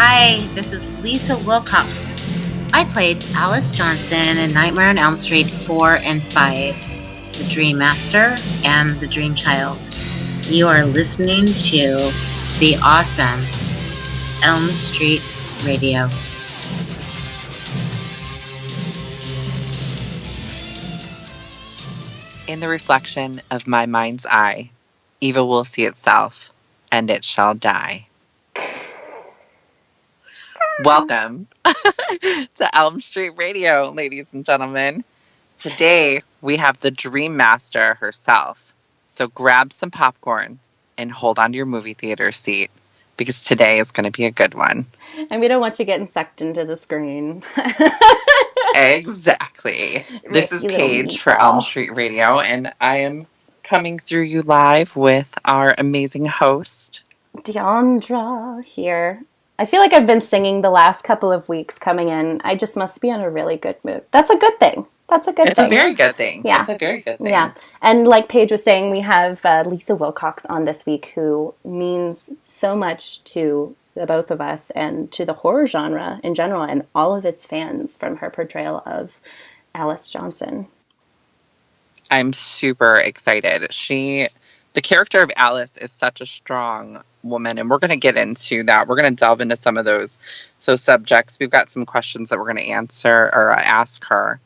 Hi, this is Lisa Wilcox. I played Alice Johnson in Nightmare on Elm Street 4 and 5, The Dream Master and The Dream Child. You are listening to the awesome Elm Street Radio. In the reflection of my mind's eye, evil will see itself, and it shall die. Welcome to Elm Street Radio, ladies and gentlemen. Today, we have the Dream Master herself. So grab some popcorn and hold on to your movie theater seat, because today is going to be a good one. And we don't want you getting sucked into the screen. Exactly. This is Paige for Elm Street Radio, and I am coming through you live with our amazing host, Diandra here. I feel like I've been singing the last couple of weeks coming in. I just must be in a really good mood. That's a good thing. It's a very good thing. Yeah. It's a very good thing. Yeah. And like Paige was saying, we have Lisa Wilcox on this week, who means so much to the both of us and to the horror genre in general and all of its fans from her portrayal of Alice Johnson. I'm super excited. The character of Alice is such a strong woman, and we're going to get into that. We're going to delve into some of those subjects. We've got some questions that we're going to answer or ask her,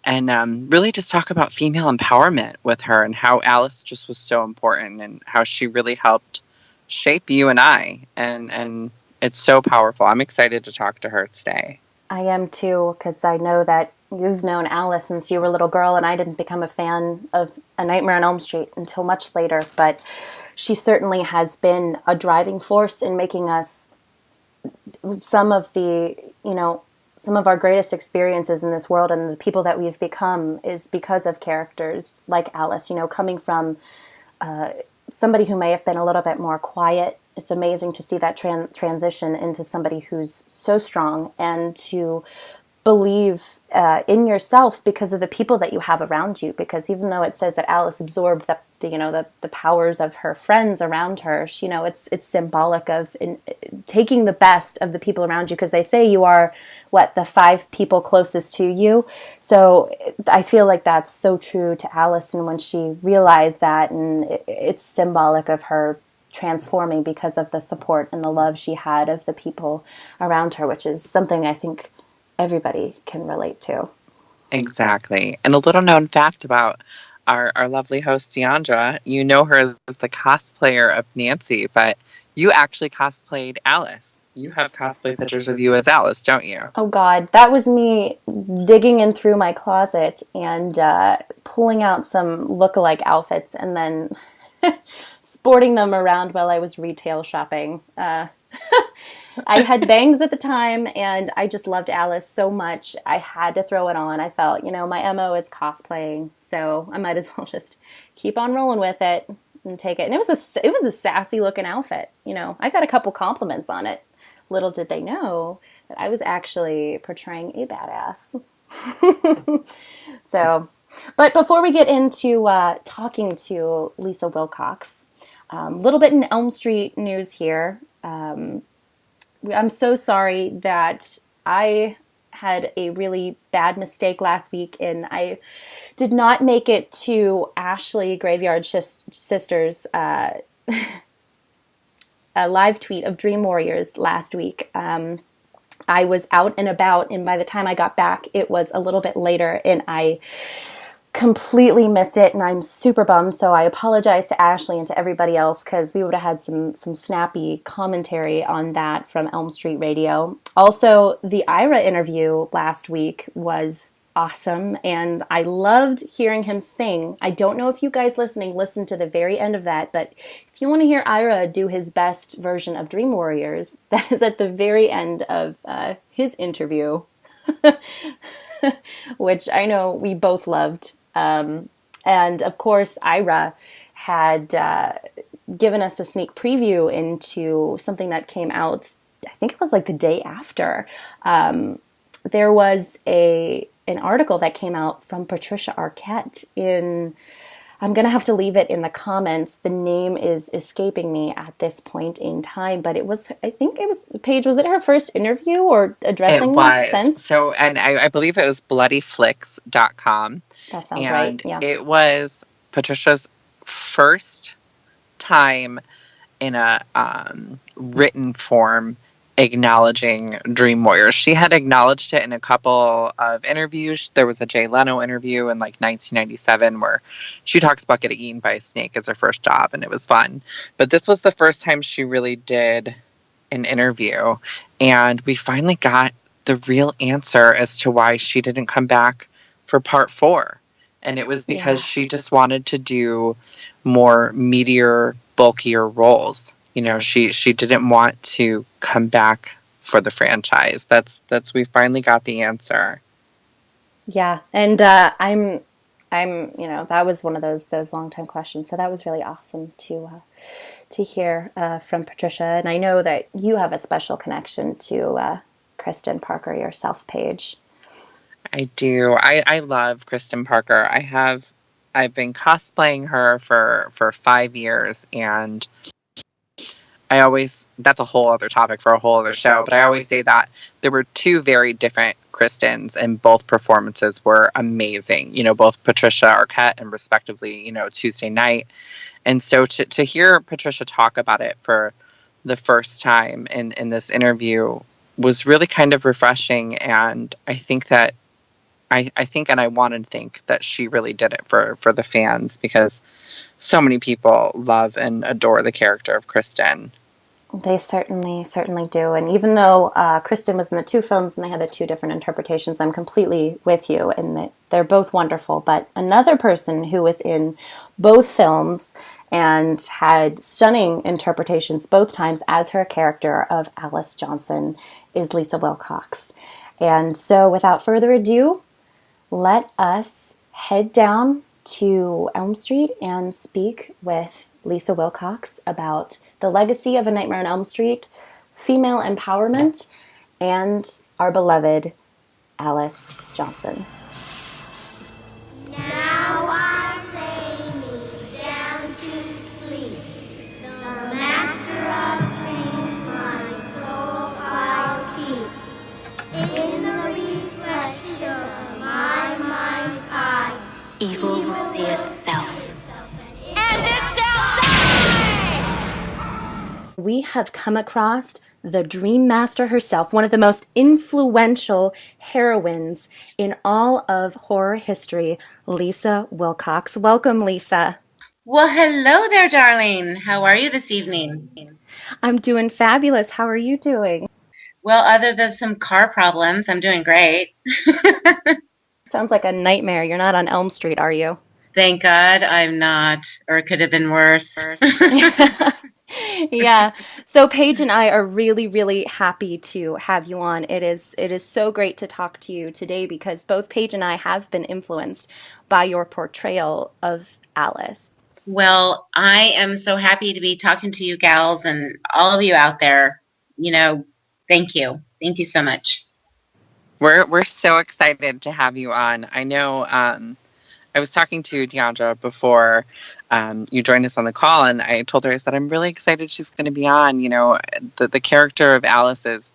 and really just talk about female empowerment with her and how Alice just was so important and how she really helped shape you and I, and it's so powerful. I'm excited to talk to her today. I am too, because I know that you've known Alice since you were a little girl, and I didn't become a fan of A Nightmare on Elm Street until much later, but she certainly has been a driving force in making us some of our greatest experiences in this world, and the people that we've become is because of characters like Alice, coming from somebody who may have been a little bit more quiet. It's amazing to see that transition into somebody who's so strong and to believe in yourself because of the people that you have around you. Because even though it says that Alice absorbed the powers of her friends around her, it's symbolic of taking the best of the people around you, because they say you are the 5 people closest to you. So I feel like that's so true to Alice, and when she realized that, and it's symbolic of her transforming because of the support and the love she had of the people around her, which is something I think everybody can relate to. Exactly. And a little known fact about our lovely host, Diandra, you know her as the cosplayer of Nancy, but you actually cosplayed Alice. You have cosplay pictures of you as Alice, don't you? Oh, God. That was me digging in through my closet and pulling out some look-alike outfits and then sporting them around while I was retail shopping. I had bangs at the time, and I just loved Alice so much. I had to throw it on. I felt, my MO is cosplaying, so I might as well just keep on rolling with it and take it. And it was a sassy looking outfit. I got a couple compliments on it. Little did they know that I was actually portraying a badass. But before we get into talking to Lisa Wilcox, a little bit in Elm Street news here. I'm so sorry that I had a really bad mistake last week, and I did not make it to Ashley Graveyard Sisters' a live tweet of Dream Warriors last week. I was out and about, and by the time I got back, it was a little bit later, and I completely missed it, and I'm super bummed, so I apologize to Ashley and to everybody else, because we would have had some snappy commentary on that from Elm Street Radio. Also, the Ira interview last week was awesome, and I loved hearing him sing. I don't know if you guys listened to the very end of that, but if you want to hear Ira do his best version of Dream Warriors, that is at the very end of his interview, which I know we both loved. And of course, Ira had given us a sneak preview into something that came out, I think it was like the day after. There was an article that came out from Patricia Arquette in I'm going to have to leave it in the comments. The name is escaping me at this point in time, but I think it was, Paige, was it her first interview or addressing It was. Sense? So, and I believe it was bloodyflix.com. That sounds and right, yeah. It was Patricia's first time in a written form acknowledging Dream Warriors. She had acknowledged it in a couple of interviews. There was a Jay Leno interview in like 1997 where she talks about getting eaten by a snake as her first job, and it was fun. But this was the first time she really did an interview, and we finally got the real answer as to why she didn't come back for part 4. And it was because she just wanted to do more meatier, bulkier roles. You know, she didn't want to come back for the franchise. That's we finally got the answer. Yeah, and I'm that was one of those long-time questions. So that was really awesome to hear from Patricia. And I know that you have a special connection to Kristen Parker yourself, Paige. I do. I love Kristen Parker. I've been cosplaying her for 5 years, and that's a whole other topic for a whole other show, but I always say that there were 2 very different Kristens, and both performances were amazing. You know, both Patricia Arquette and respectively, Tuesday Night. And so to hear Patricia talk about it for the first time in this interview was really kind of refreshing. And I think that I want to think that she really did it for the fans, because so many people love and adore the character of Kristen. They certainly do. And even though Kristen was in the 2 films and they had the 2 different interpretations, I'm completely with you in that they're both wonderful. But another person who was in both films and had stunning interpretations both times as her character of Alice Johnson is Lisa Wilcox. And so without further ado, let us head down to Elm Street and speak with Lisa Wilcox about the legacy of A Nightmare on Elm Street, female empowerment, and our beloved Alice Johnson. Now I lay me down to sleep. The master of dreams my soul I'll keep. In the reflection of my mind's eye, Evil will see itself. and it shall die! We have come across the Dream Master herself, one of the most influential heroines in all of horror history, Lisa Wilcox. Welcome, Lisa. Well, hello there, darling. How are you this evening? I'm doing fabulous. How are you doing? Well, other than some car problems, I'm doing great. Sounds like a nightmare. You're not on Elm Street, are you? Thank God I'm not, or it could have been worse. Yeah. So Paige and I are really, really happy to have you on. It is so great to talk to you today because both Paige and I have been influenced by your portrayal of Alice. Well, I am so happy to be talking to you gals and all of you out there. Thank you. Thank you so much. We're so excited to have you on. I know I was talking to Diandra before you joined us on the call, and I told her, I said, I'm really excited she's going to be on. The character of Alice is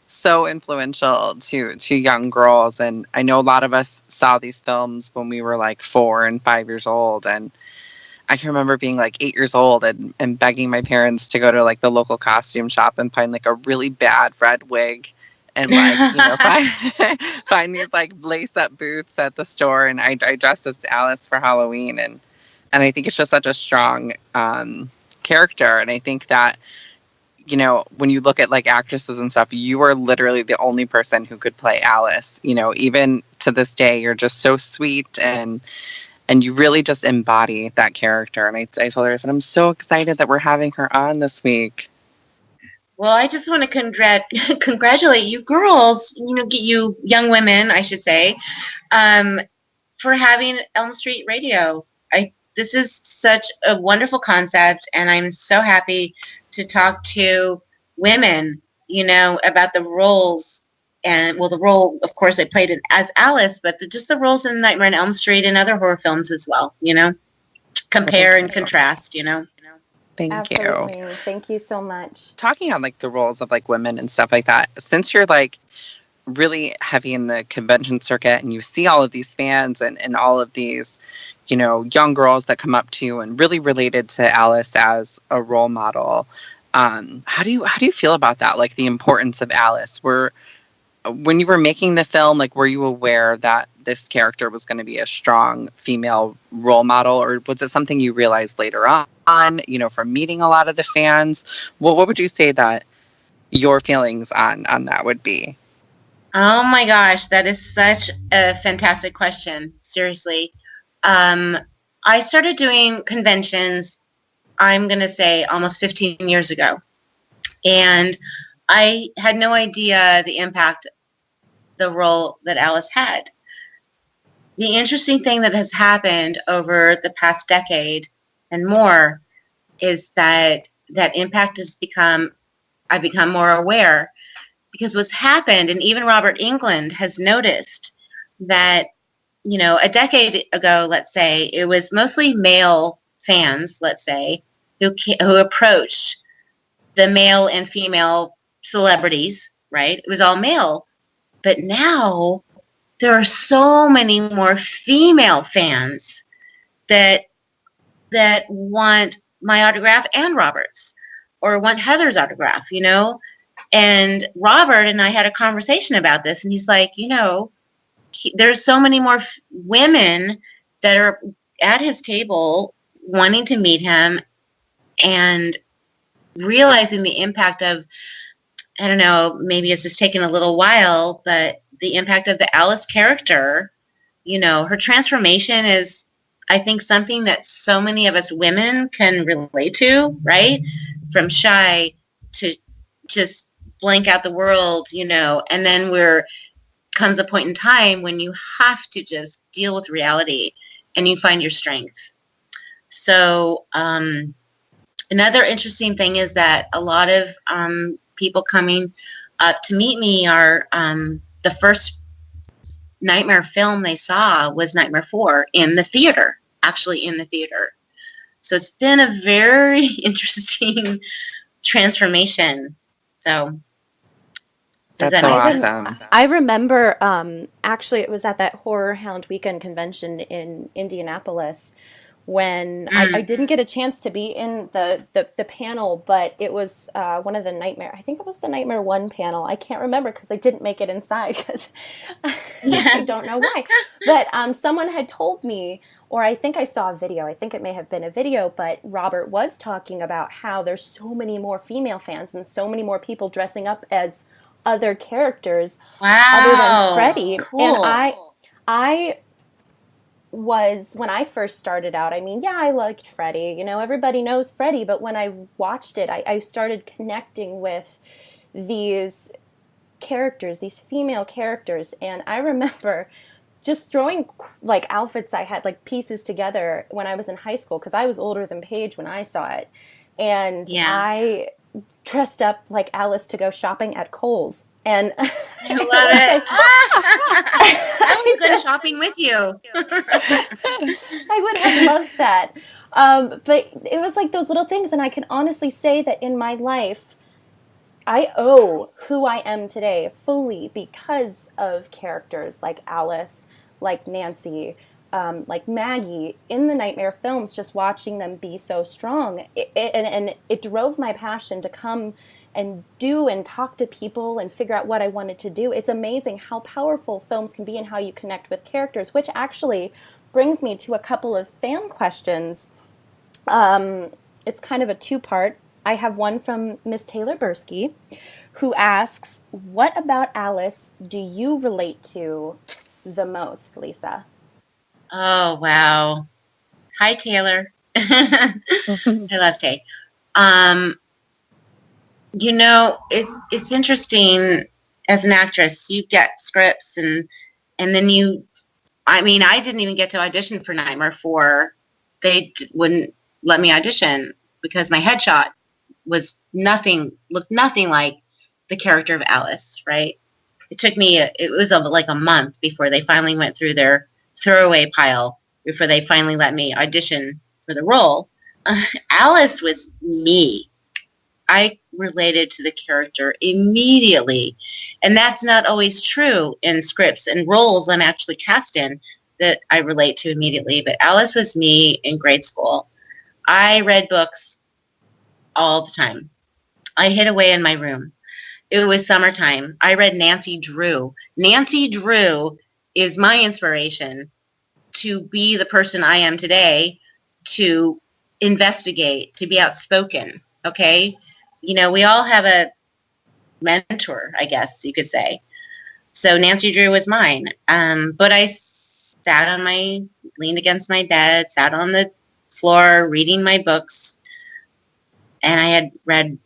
so influential to young girls, and I know a lot of us saw these films when we were like 4 and 5 years old, and I can remember being like 8 years old and begging my parents to go to like the local costume shop and find like a really bad red wig and like, find these like lace up boots at the store. And I dressed as Alice for Halloween. And I think it's just such a strong character. And I think that, when you look at like actresses and stuff, you are literally the only person who could play Alice. Even to this day, you're just so sweet and you really just embody that character. And I told her, I said, I'm so excited that we're having her on this week. Well, I just want to congratulate you girls, you young women, I should say, for having Elm Street Radio. This is such a wonderful concept, and I'm so happy to talk to women, about the roles. And, well, the role, of course, I played it as Alice, but just the roles in Nightmare on Elm Street and other horror films as well, compare and contrast, Thank you. Absolutely. Thank you so much. Talking on like the roles of like women and stuff like that, since you're like really heavy in the convention circuit and you see all of these fans and all of these, young girls that come up to you and really related to Alice as a role model. How do you feel about that? Like the importance of Alice? When you were making the film, like, were you aware that this character was going to be a strong female role model, or was it something you realized later on, from meeting a lot of the fans? What would you say that your feelings on that would be? Oh my gosh, that is such a fantastic question. Seriously. I started doing conventions, I'm going to say almost 15 years ago. And I had no idea the impact the role that Alice had. The interesting thing that has happened over the past decade and more is that impact I've become more aware, because what's happened, and even Robert Englund has noticed that, a decade ago, let's say, it was mostly male fans, let's say, who approached the male and female celebrities, right? It was all male. But now there are so many more female fans that want my autograph and Robert's, or want Heather's autograph, And Robert and I had a conversation about this, and he's like, there's so many more women that are at his table wanting to meet him and realizing the impact of, I don't know, maybe it's just taken a little while, but the impact of the Alice character, her transformation is, I think, something that so many of us women can relate to, right? From shy to just blank out the world, and then comes a point in time when you have to just deal with reality and you find your strength. So another interesting thing is that a lot of people coming up to meet me are the first Nightmare film they saw was Nightmare 4 actually in the theater. So it's been a very interesting transformation. So that's so awesome. I remember, actually, it was at that Horror Hound Weekend convention in Indianapolis when I didn't get a chance to be in the panel, but it was one of the Nightmare, I think it was the Nightmare 1 panel. I can't remember because I didn't make it inside because I don't know why. But someone had told me, or I think I saw a video, I think it may have been a video, but Robert was talking about how there's so many more female fans and so many more people dressing up as other characters other than Freddy. Cool. And I was, when I first started out, I liked Freddy, everybody knows Freddy, but when I watched it, I started connecting with these characters, these female characters, and I remember just throwing like outfits I had, like pieces together when I was in high school, because I was older than Paige when I saw it, and I dressed up like Alice to go shopping at Kohl's. And I love it. I would go shopping with you. I would have loved that. But it was like those little things. And I can honestly say that in my life, I owe who I am today fully because of characters like Alice, like Nancy, like Maggie in the Nightmare films, just watching them be so strong. And it drove my passion to come and do and talk to people and figure out what I wanted to do. It's amazing how powerful films can be and how you connect with characters, which actually brings me to a couple of fan questions. It's kind of a two-part. I have one from Miss Taylor Bursky, who asks, what about Alice do you relate to the most, Lisa? Oh, wow. Hi, Taylor. I love Tay. It's interesting as an actress. You get scripts and then I didn't even get to audition for Nightmare 4. They wouldn't let me audition because my headshot looked nothing like the character of Alice, right? It took me, it was like a month before they finally went through their throwaway pile, before they finally let me audition for the role. Alice was me. I related to the character immediately. And that's not always true in scripts and roles I'm actually cast in that I relate to immediately. But Alice was me in grade school. I read books all the time. I hid away in my room. It was summertime. I read Nancy Drew. Nancy Drew is my inspiration to be the person I am today, to investigate, to be outspoken, okay? You know, we all have a mentor, I guess you could say. So Nancy Drew was mine. But I leaned against my bed, sat on the floor reading my books, and I had read,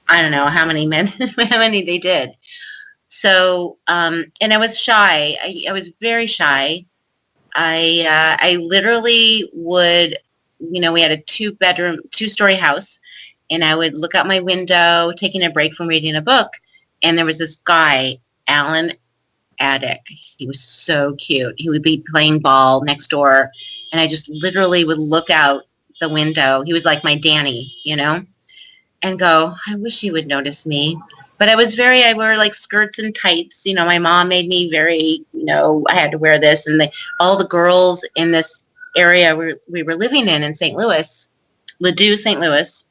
I don't know how many they did. So, and I was shy. I was very shy. I literally would, you know, we had a 2-story house, and I would look out my window, taking a break from reading a book, and there was this guy, Alan Addick. He was so cute. He would be playing ball next door, and I just literally would look out the window. He was like my Danny, you know, and go, I wish he would notice me. But I wore like skirts and tights. You know, my mom made me very, you know, I had to wear this. And all the girls in this area we were living in St. Louis, Ladue, St. Louis,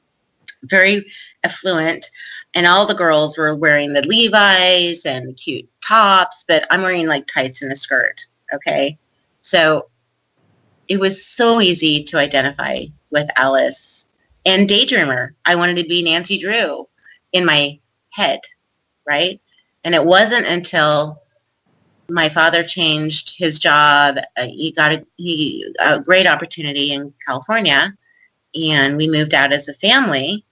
very affluent. And all the girls were wearing the Levi's and cute tops, but I'm wearing like tights and a skirt. Okay. So it was so easy to identify with Alice. And Daydreamer. I wanted to be Nancy Drew in my head, right? And it wasn't until my father changed his job. He got a great opportunity in California, and we moved out as a family.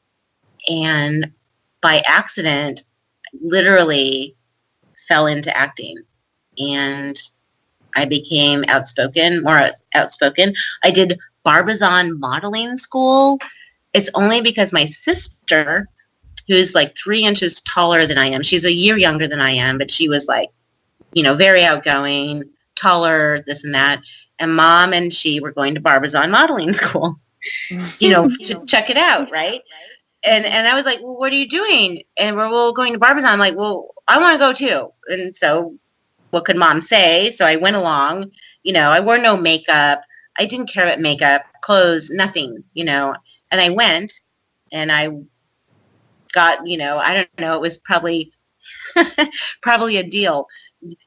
And by accident, literally fell into acting, and I became more outspoken. I did Barbizon modeling school. It's only because my sister, who's like 3 inches taller than I am, she's a year younger than I am, but she was like, you know, very outgoing, taller, this and that. And Mom and she were going to Barbizon modeling school, you know, to check it out, right? And I was like, well, what are you doing? And we're all going to Barbizon. I'm like, well, I want to go too. And so what could Mom say? So I went along. You know, I wore no makeup. I didn't care about makeup, clothes, nothing, you know. And I went, and I got, you know, I don't know, it was probably a deal.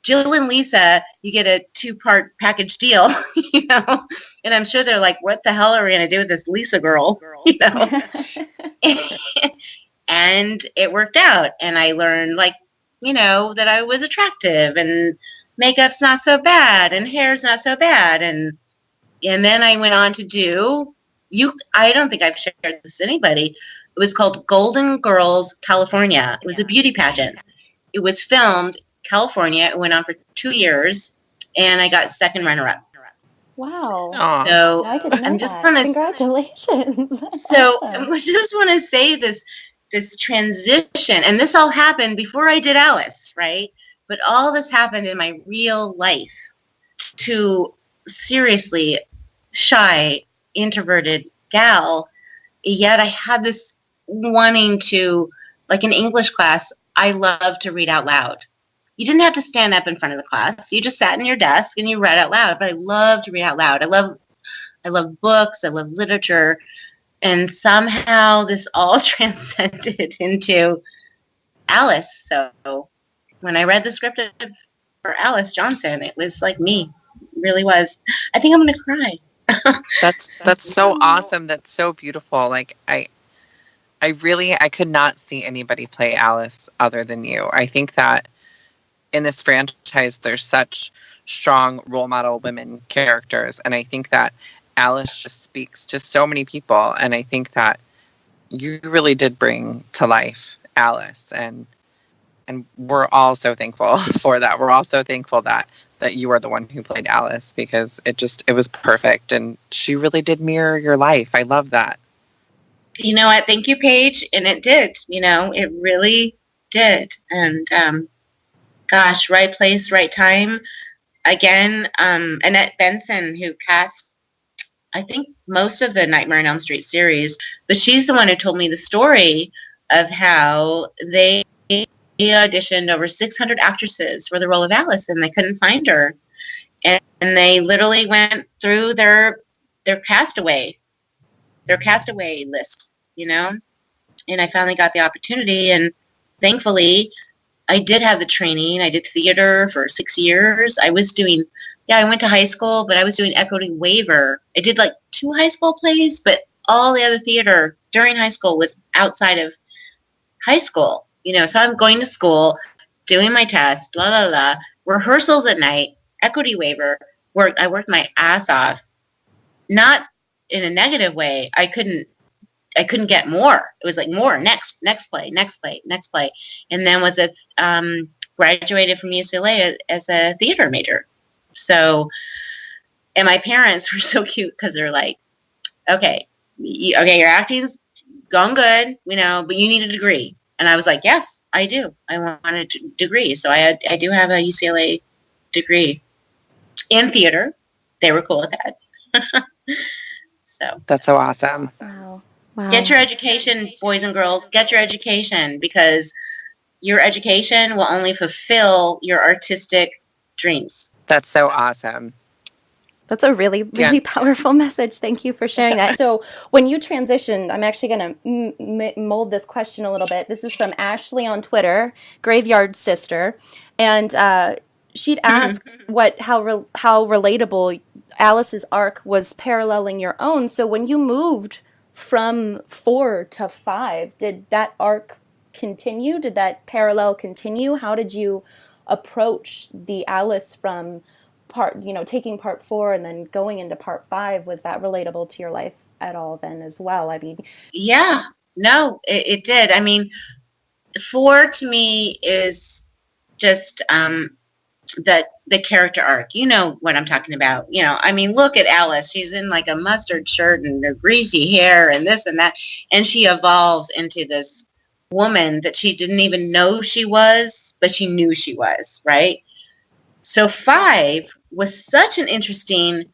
Jill and Lisa, you get a 2-part package deal, you know. And I'm sure they're like, what the hell are we going to do with this Lisa girl, you know? And it worked out. And I learned, like, you know, that I was attractive, and makeup's not so bad, and hair's not so bad. And then I went on to do, I don't think I've shared this with anybody. It was called Golden Girls California. It was a beauty pageant. It was filmed California. It went on for 2 years, and I got second runner-up. Wow. Aww. So I didn't know that. Congratulations. That's awesome. I just want to say this transition, and this all happened before I did Alice, right? But all this happened in my real life, to seriously shy, introverted gal, yet I had this wanting to, like in English class, I love to read out loud. You didn't have to stand up in front of the class. You just sat in your desk and you read out loud. But I love to read out loud. I love books. I love literature. And somehow this all transcended into Alice. So when I read the script for Alice Johnson, it was like me. It really was. I think I'm going to cry. That's so awesome. That's so beautiful. Like I could not see anybody play Alice other than you. I think that in this franchise, there's such strong role model women characters. And I think that Alice just speaks to so many people. And I think that you really did bring to life Alice. And we're all so thankful for that. We're all so thankful that you are the one who played Alice, because it was perfect. And she really did mirror your life. I love that. You know what? Thank you, Paige. And it did. You know, it really did. And gosh, right place, right time. Again, Annette Benson, who cast I think, most of the Nightmare on Elm Street series, but she's the one who told me the story of how they auditioned over 600 actresses for the role of Alice, and they couldn't find her. And they literally went through their castaway list, and I finally got the opportunity, and thankfully I did have the training. I did theater for 6 years. I went to high school, but I was doing equity waiver. I did like 2 high school plays, but all the other theater during high school was outside of high school, so I'm going to school, doing my test, rehearsals at night, equity waiver, I worked my ass off, not in a negative way. I couldn't get more. It was like more, next play. And then graduated from UCLA as a theater major. So, and my parents were so cute because they're like, okay, your acting's gone good, but you need a degree. And I was like, yes, I do. I want a degree. So I do have a UCLA degree in theater. They were cool with that. So that's so awesome. Wow. Get your education, boys and girls. Get your education, because your education will only fulfill your artistic dreams. That's so awesome. That's a really, really powerful message. Thank you for sharing that. So when you transitioned, I'm actually going to mold this question a little bit. This is from Ashley on Twitter, Graveyard Sister. And she'd asked how relatable Alice's Ark was paralleling your own. So when you moved from 4 to 5, did that arc continue? Did that parallel continue? How did you approach the Alice from taking part 4 and then going into part 5? Was that relatable to your life at all then as well? I mean, yeah, no, it did. I mean, 4 to me is just the character arc. You know what I'm talking about. I mean, look at Alice. She's in like a mustard shirt and her greasy hair and this and that, and she evolves into this woman that she didn't even know she was, but she knew she was, right? So 5 was such an interesting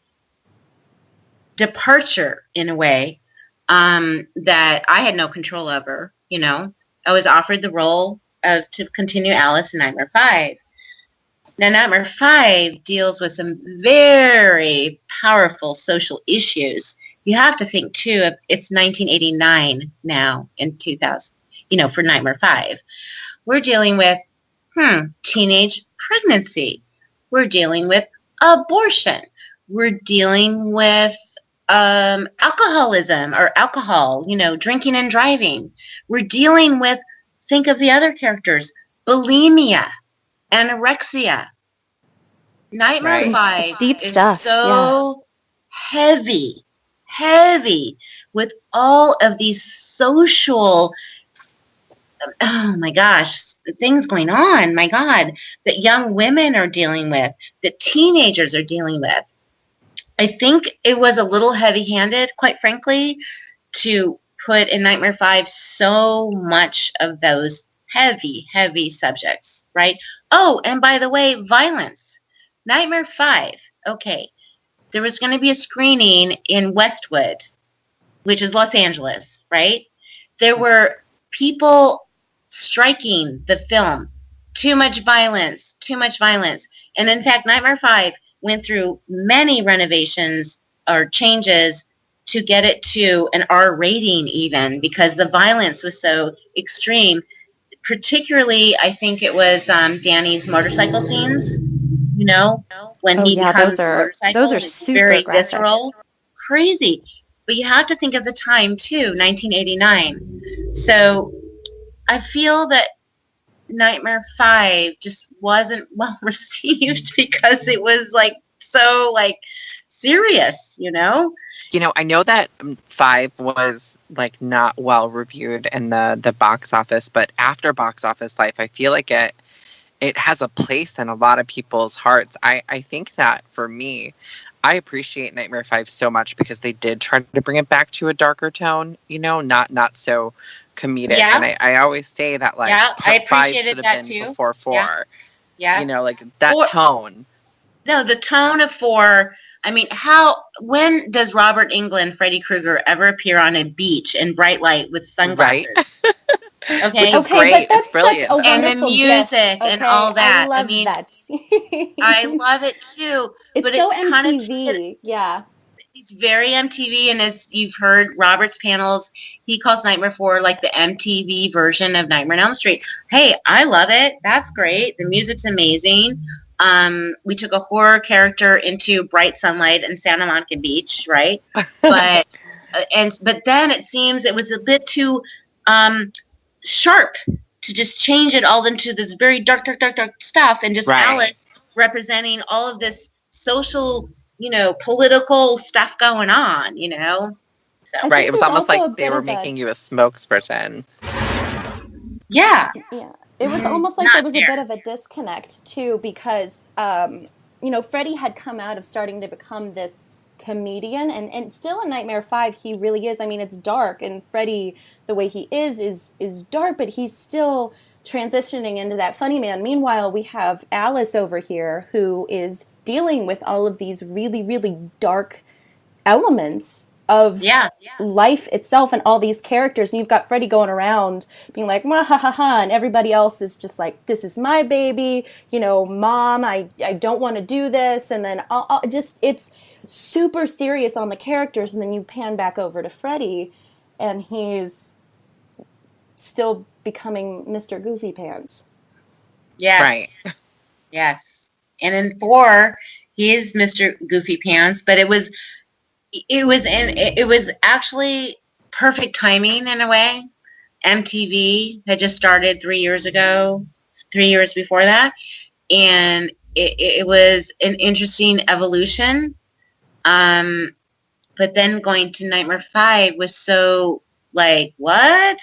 departure in a way that I had no control over. I was offered the role to continue Alice in Nightmare 5. Now, Nightmare 5 deals with some very powerful social issues. You have to think, too, of it's 1989 now in 2000, for Nightmare 5. We're dealing with teenage pregnancy. We're dealing with abortion. We're dealing with alcoholism or alcohol, drinking and driving. We're dealing with, think of the other characters, bulimia, anorexia. Nightmare 5 it's deep is stuff. so heavy with all of these social, oh my gosh, things going on, my God, that young women are dealing with, that teenagers are dealing with. I think it was a little heavy-handed, quite frankly, to put in Nightmare 5 so much of those heavy subjects, right? Oh, and by the way, violence. Nightmare 5, okay, there was going to be a screening in Westwood, which is Los Angeles, right? There were people striking the film. Too much violence. And in fact, Nightmare 5 went through many renovations or changes to get it to an R rating even, because the violence was so extreme. Particularly, I think it was Danny's motorcycle scenes, when he becomes a motorcycle. Those are it's super very graphic. visceral, crazy. But you have to think of the time, too, 1989. So I feel that Nightmare 5 just wasn't well received because it was so serious, I know that 5 was not well reviewed in the box office, but after box office life, I feel like it has a place in a lot of people's hearts. I think that for me, I appreciate Nightmare 5 so much because they did try to bring it back to a darker tone, not so comedic. Yeah. And I always say that I part 5 appreciated should have that been too. before 4. Yeah. That 4 tone. No, the tone of 4. I mean, when does Robert Englund, Freddy Krueger, ever appear on a beach in bright light with Right? sunglasses? Okay. Which is Okay, but great. It's that's such brilliant, a though. And the wonderful gift. music and Okay, all I that. I love mean, that. I love it too. It's But so it kind of MTV. Yeah. It's very MTV, and as you've heard Robert's panels, he calls Nightmare 4 like the MTV version of Nightmare on Elm Street. Hey, I love it. That's great. The music's amazing. We took a horror character into bright sunlight and Santa Monica Beach, right? But but then it seems it was a bit too sharp to just change it all into this very dark, dark, dark, dark stuff, and just Right. Alice representing all of this social, political stuff going on, So, I Right. think It was there's almost also a like they bit were of a making you a spokesperson. yeah. Yeah, it was Mhm. almost like Not there was fair. a bit of a disconnect too, because Freddy had come out of starting to become this comedian, and still in Nightmare 5 he really is. I mean, it's dark, and Freddy, the way he is dark, but he's still transitioning into that funny man. Meanwhile, we have Alice over here who is dealing with all of these really, really dark elements of Yeah. life itself and all these characters, and you've got Freddy going around being like, "Wah, ha ha ha," and everybody else is just like, "This is my baby, Mom, I don't want to do this," and then it's super serious on the characters, and then you pan back over to Freddy, and he's still becoming Mr. Goofy Pants. Yes. Right. Yes. And in 4, he is Mr. Goofy Pants, but it was actually perfect timing in a way. MTV had just started 3 years ago, 3 years before that, and it was an interesting evolution. But then going to Nightmare 5 was so like, what?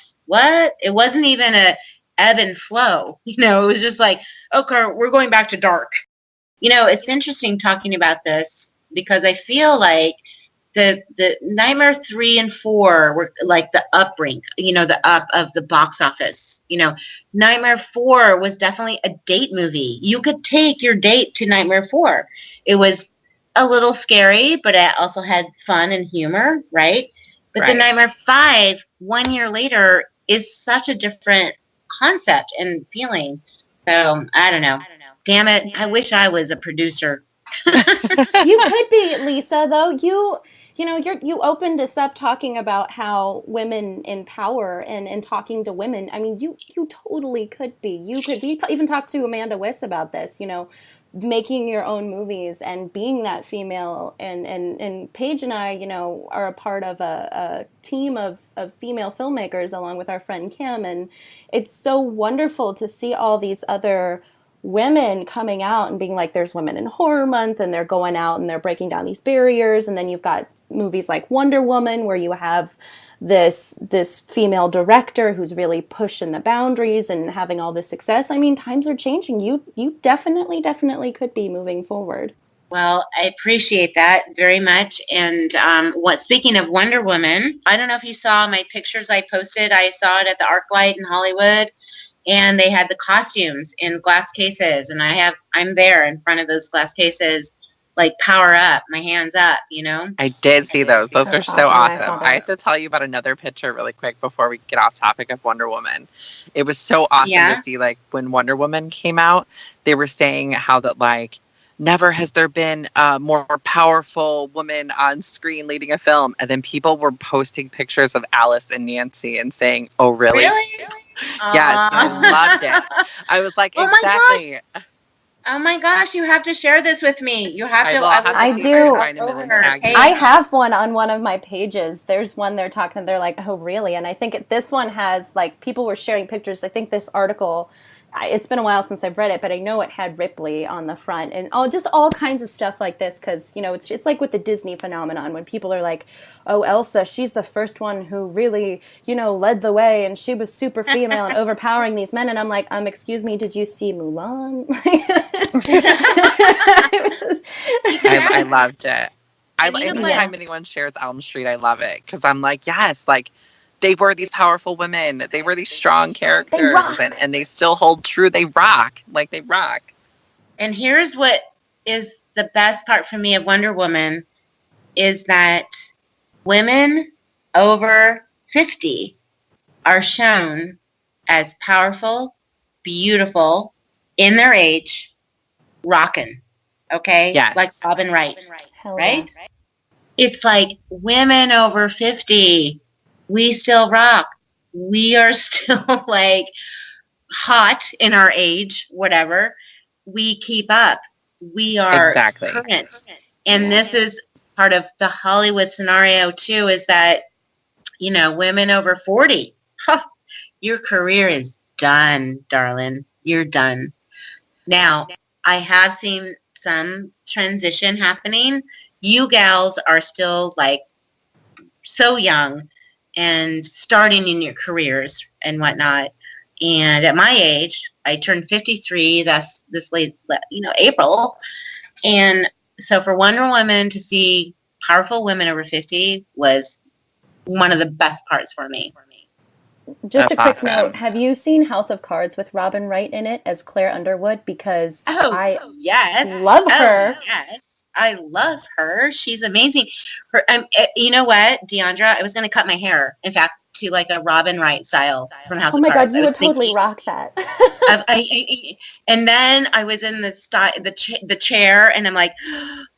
It wasn't even a ebb and flow. It was just like, okay, we're going back to dark. It's interesting talking about this because I feel like the Nightmare 3 and 4 were like the upring, the up of the box office. Nightmare 4 was definitely a date movie. You could take your date to Nightmare 4. It was a little scary, but it also had fun and humor, right? But the Right. Nightmare 5, 1 year later, is such a different concept and feeling. So I don't know. Damn it! I wish I was a producer. You could be, Lisa, though. You opened us up talking about how women in power and talking to women. I mean, you totally could be. You could be. Even talk to Amanda Wiss about this. Making your own movies and being that female. And Paige and I, are a part of a team of female filmmakers along with our friend Kim. And it's so wonderful to see all these other women coming out and being like, there's Women in Horror Month, and they're going out and they're breaking down these barriers. And then you've got movies like Wonder Woman, where you have this female director who's really pushing the boundaries and having all this success. I mean, times are changing. You definitely could be moving forward. Well, I appreciate that very much. And speaking of Wonder Woman, I don't know if you saw my pictures I posted. I saw it at the ArcLight in Hollywood, and they had the costumes in glass cases, and I'm there in front of those glass cases, like power up, my hands up, I did see those. Those That's are so awesome. I saw awesome. I have those. to tell you about another picture really quick before we get off topic of Wonder Woman. It was so awesome Yeah. to see, like, when Wonder Woman came out, they were saying how that, like, never has there been a more powerful woman on screen leading a film. And then people were posting pictures of Alice and Nancy and saying, "Oh, really?" Really? Yes, Aw. I loved it. I was like, Oh my exactly. Oh my gosh, you have to share this with me. You have I to. will have to I see if do. I can find him and then tag you. I have one on one of my pages. There's one they're talking, they're like, "Oh, really?" And I think this one has, like, people were sharing pictures. I think this article, it's been a while since I've read it, but I know it had Ripley on the front and all kinds of stuff like this, because, it's like with the Disney phenomenon when people are like, "Oh, Elsa, she's the first one who really, led the way, and she was super female and overpowering these men." And I'm like, excuse me, did you see Mulan? I loved it. And you know what? Anytime anyone shares Elm Street, I love it, because I'm like, yes, like, they were these powerful women. They were these strong characters, rock. and they still hold true. They rock. Like, they rock. And here's what is the best part for me of Wonder Woman is that women over 50 are shown as powerful, beautiful, in their age, rockin'. Okay? Yes. Like Robin Wright. Hell Right? yeah. It's like women over 50, we still rock. We are still like hot in our age, whatever. We keep up. We are Exactly. current. And this is part of the Hollywood scenario too, is that, women over 40, your career is done, darling. You're done. Now, I have seen some transition happening. You gals are still like so young and starting in your careers and whatnot. And at my age, I turned 53. That's this late, April. And so for Wonder Woman to see powerful women over 50 was one of the best parts for me. Just That's a quick awesome. note. Have you seen House of Cards with Robin Wright in it as Claire Underwood? Because I yes, love her. Yes, I love her. She's amazing. Her, you know what, Diandra? I was going to cut my hair. In fact, to like a Robin Wright style from House Oh of my Cards. God, you would totally rock that. And then I was in the chair, and I'm like,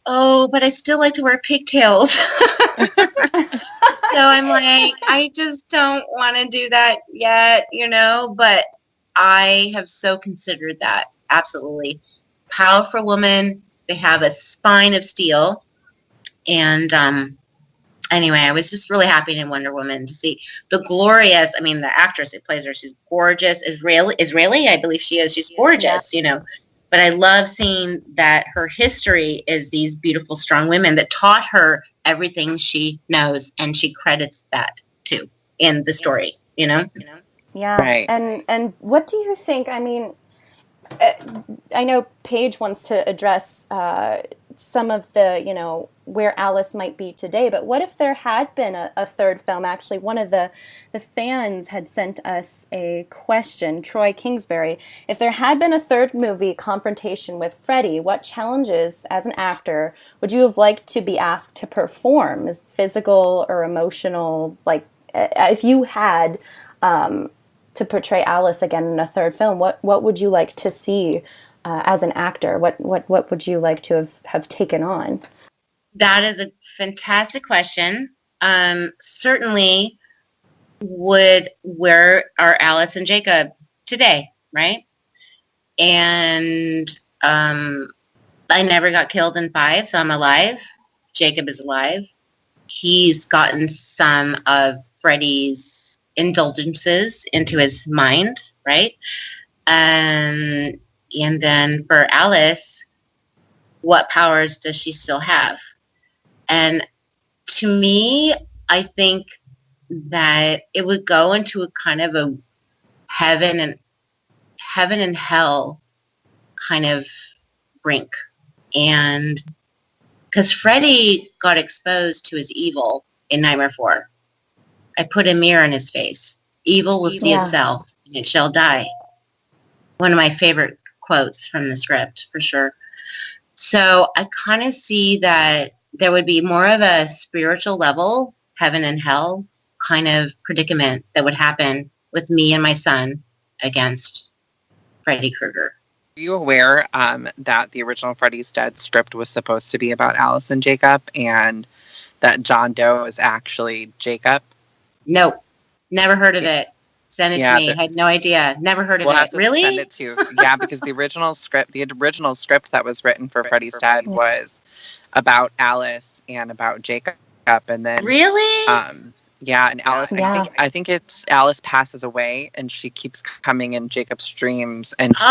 oh, but I still like to wear pigtails. So I'm like, I just don't want to do that yet, but I have so considered that. Absolutely. Powerful woman. They have a spine of steel. And anyway, I was just really happy in Wonder Woman to see the actress who plays her, she's gorgeous. Israeli, I believe she is. She's gorgeous, But I love seeing that her history is these beautiful, strong women that taught her everything she knows, and she credits that too in the story, Yeah. Right. And what do you think? I mean, I know Paige wants to address some of the, where Alice might be today, but what if there had been a third film? Actually, one of the fans had sent us a question, Troy Kingsbury. If there had been a third movie, Confrontation with Freddy, what challenges as an actor would you have liked to be asked to perform? Is physical or emotional? Like, if you had to portray Alice again in a third film, what would you like to see as an actor? What would you like to have taken on? That is a fantastic question. Certainly, where are Alice and Jacob today, right? And I never got killed in 5, so I'm alive. Jacob is alive. He's gotten some of Freddy's indulgences into his mind, right? And then for Alice, what powers does she still have? And to me, I think that it would go into a kind of a heaven and hell kind of brink. And because Freddy got exposed to his evil in Nightmare 4. I put a mirror in his face. Evil will see itself, and it shall die. One of my favorite quotes from the script, for sure. So I kind of see that there would be more of a spiritual level, heaven and hell kind of predicament that would happen with me and my son against Freddy Krueger. Are you aware that the original Freddy's Dead script was supposed to be about Alice and Jacob, and that John Doe is actually Jacob? Nope. Never heard of it. Send it to me. I had no idea. Never heard of it. Really? Send it to you. Yeah, because the original script that was written for Freddy's Dead was about Alice and about Jacob, and then really, and Alice. I think it's Alice passes away, and she keeps coming in Jacob's dreams, and he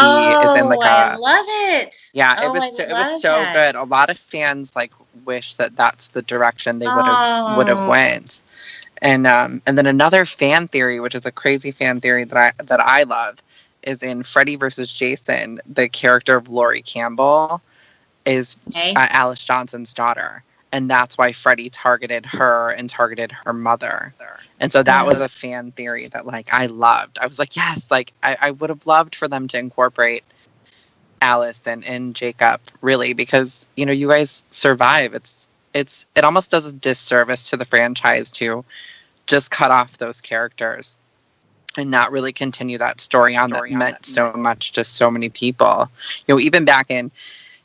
is in like I love it. Yeah, it was so good. A lot of fans wish that that's the direction they would have went. And then another fan theory, which is a crazy fan theory that I love, is in Freddy versus Jason, the character of Laurie Campbell is Alice Johnson's daughter. And that's why Freddy targeted her and targeted her mother. And so that was a fan theory that I loved. I was like, yes, I would have loved for them to incorporate Alice and Jacob, really, because, you know, you guys survive. It almost does a disservice to the franchise to just cut off those characters and not really continue that story on that meant so much to so many people. You know, even back in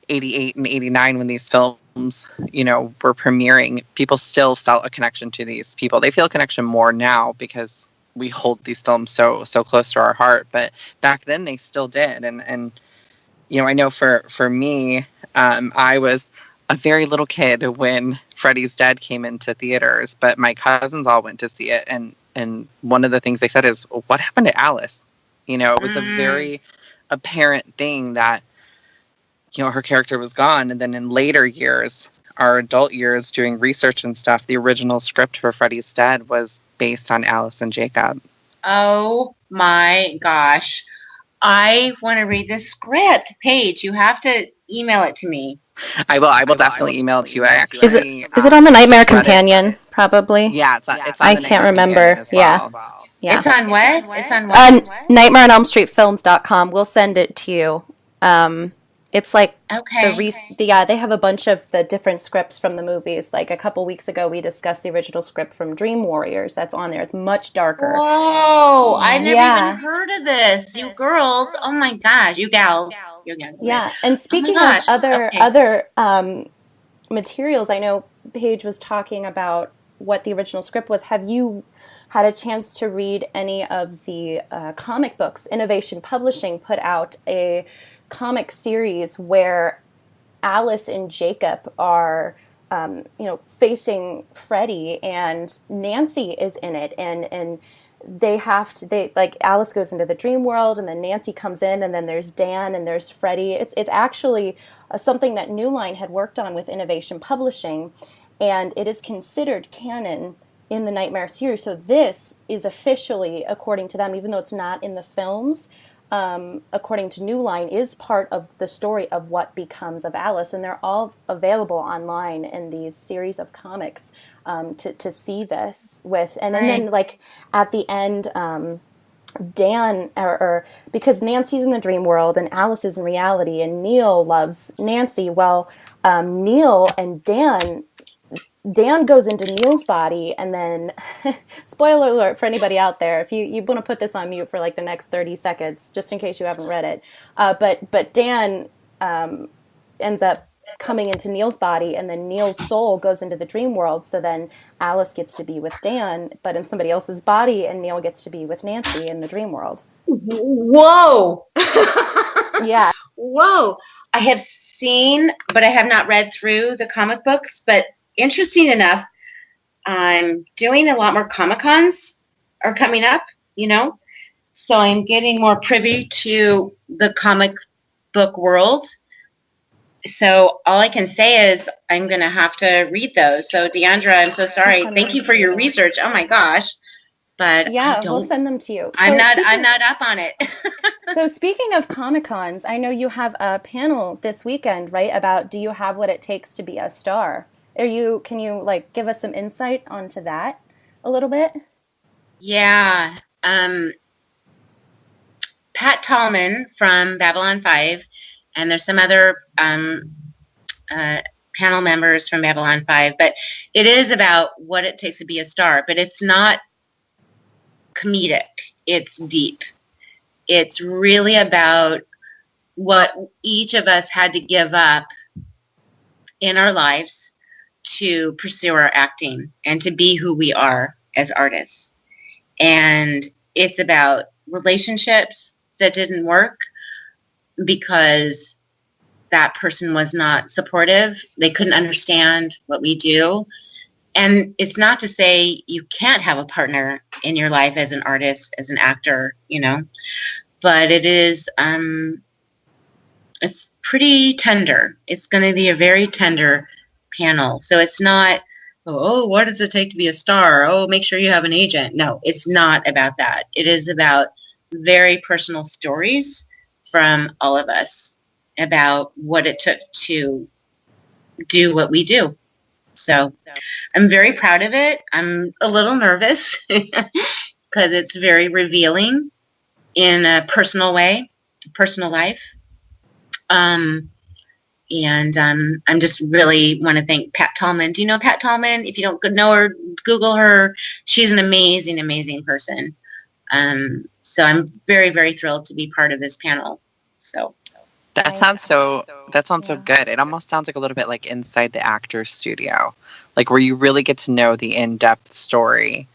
88 and 89 when these films, you know, were premiering, people still felt a connection to these people. They feel a connection more now because we hold these films so close to our heart, but back then they still did. And you know, I know for me, I was a very little kid when Freddy's Dead came into theaters, but my cousins all went to see it, and one of the things they said is, well, what happened to Alice? You know, it was a very apparent thing that, you know, her character was gone. And then in later years, our adult years, doing research and stuff, the original script for Freddy's Dead was based on Alice and Jacob. Oh my gosh. I want to read this script. Paige, you have to email it to me. I will definitely email it to you. I actually is it on the Nightmare Companion? Probably. Yeah, it's on I can't remember. Yeah. It's on what? It's on what? Nightmare on Elm Street Films.com. We'll send it to you. It's like they have a bunch of the different scripts from the movies. Like a couple weeks ago, we discussed the original script from Dream Warriors. That's on there. It's much darker. Whoa! I've never even heard of this. You girls! Oh my gosh! You gals! Yeah. And speaking of other materials, I know Paige was talking about what the original script was. Have you had a chance to read any of the comic books? Innovation Publishing put out a comic series where Alice and Jacob are, facing Freddy, and Nancy is in it, and Alice goes into the dream world, and then Nancy comes in, and then there's Dan, and there's Freddy. It's actually something that New Line had worked on with Innovation Publishing, and it is considered canon in the Nightmare series. So this is officially, according to them, even though it's not in the films, according to New Line, is part of the story of what becomes of Alice, and they're all available online in these series of comics to see this with. And then like at the end, Dan, or because Nancy's in the dream world and Alice is in reality, and Neil loves Nancy. Well, Neil and Dan goes into Neil's body, and then, spoiler alert for anybody out there, if you want to put this on mute for like the next 30 seconds, just in case you haven't read it. But Dan ends up coming into Neil's body, and then Neil's soul goes into the dream world. So then Alice gets to be with Dan, but in somebody else's body, and Neil gets to be with Nancy in the dream world. Whoa! Yeah. Whoa! I have seen, but I have not read through the comic books, but interesting enough, I'm doing a lot more Comic-Cons are coming up, you know, so I'm getting more privy to the comic book world. So all I can say is I'm going to have to read those. So Diandra, I'm so sorry. Thank you for your research. Oh my gosh. But yeah, we'll send them to you. I'm not up on it. So speaking of Comic-Cons, I know you have a panel this weekend, right, about do you have what it takes to be a star? Can you like give us some insight onto that a little bit? Yeah. Pat Tallman from Babylon 5, and there's some other panel members from Babylon 5, but it is about what it takes to be a star, but it's not comedic. It's deep. It's really about what each of us had to give up in our lives to pursue our acting and to be who we are as artists. And it's about relationships that didn't work because that person was not supportive. They couldn't understand what we do. And it's not to say you can't have a partner in your life as an artist, as an actor, you know, but it is, it's pretty tender. It's going to be a very tender panel. So it's not, oh, what does it take to be a star? Oh, make sure you have an agent. No, it's not about that. It is about very personal stories from all of us about what it took to do what we do. So I'm very proud of it. I'm a little nervous because it's very revealing in a personal way, personal life. And I'm just really want to thank Pat Tallman. Do you know Pat Tallman? If you don't know her, Google her. She's an amazing, amazing person. So I'm very, very thrilled to be part of this panel. So that sounds so good. It almost sounds like a little bit like inside the actor's studio, like where you really get to know the in-depth story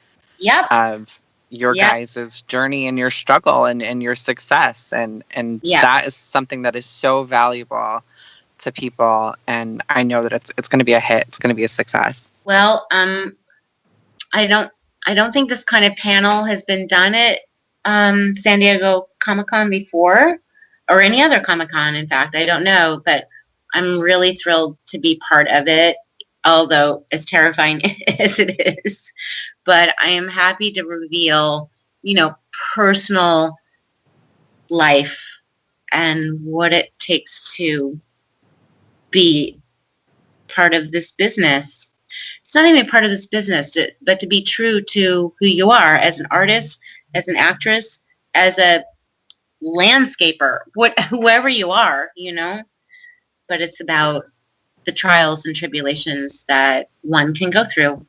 of your guys' journey and your struggle and your success. And that is something that is so valuable to people. And I know that it's going to be a hit. It's going to be a success. Well, I don't think this kind of panel has been done at San Diego Comic-Con before, or any other Comic-Con, in fact. I don't know, but I'm really thrilled to be part of it, although as terrifying as it is. But I am happy to reveal, personal life and what it takes to be part of this business. It's not even part of this business, but to be true to who you are as an artist, as an actress, as a landscaper, whoever you are, but it's about the trials and tribulations that one can go through,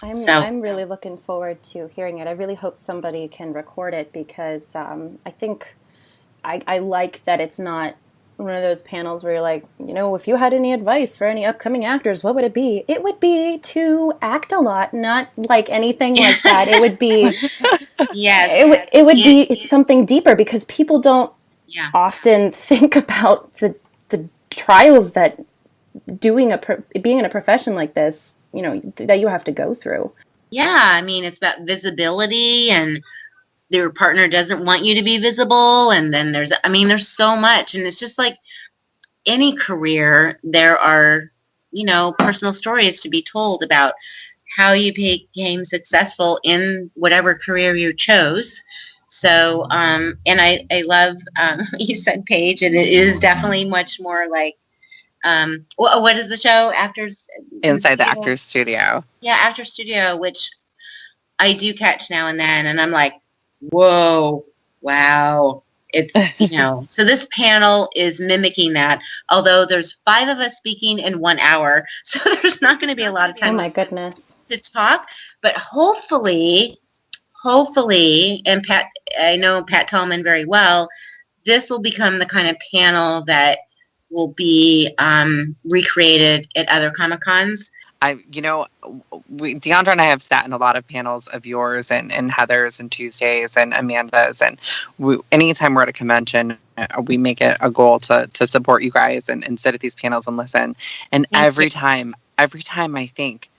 I'm really looking forward to hearing it. I really hope somebody can record it, because I think I like that it's not one of those panels where you're like, if you had any advice for any upcoming actors, what would it be? It would be to act a lot, not like anything like that. It would be, it would be something deeper, because people don't often think about the trials that being in a profession like this, that you have to go through. Yeah, I mean, it's about visibility, and your partner doesn't want you to be visible, and then there's so much, and it's just like any career, there are, personal stories to be told about how you became successful in whatever career you chose. So, and I love, you said Paige, and it is definitely much more like, what is the show? Inside the Actors Studio. Yeah, Actors Studio, which I do catch now and then, and I'm like, whoa, wow. It's, so this panel is mimicking that, although there's 5 of us speaking in 1 hour, so there's not going to be a lot of time to talk, but hopefully, and I know Pat Tallman very well, this will become the kind of panel that will be recreated at other Comic-Cons. Diandra and I have sat in a lot of panels of yours and Heather's and Tuesdays and Amanda's, and anytime we're at a convention, we make it a goal to support you guys and sit at these panels and listen. And every time I think,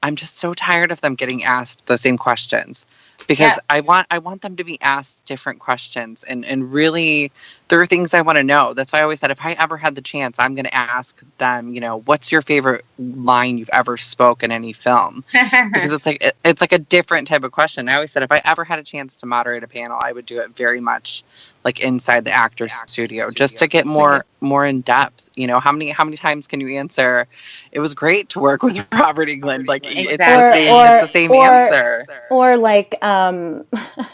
I'm just so tired of them getting asked the same questions, because I want them to be asked different questions, and really there are things I want to know. That's why I always said, if I ever had the chance, I'm going to ask them, what's your favorite line you've ever spoken in any film? Because it's like a different type of question. I always said, if I ever had a chance to moderate a panel, I would do it very much like inside the Actors Studio, just to get more in depth. How many times can you answer, it was great to work with Robert Englund? Like, it's the same answer. Or like,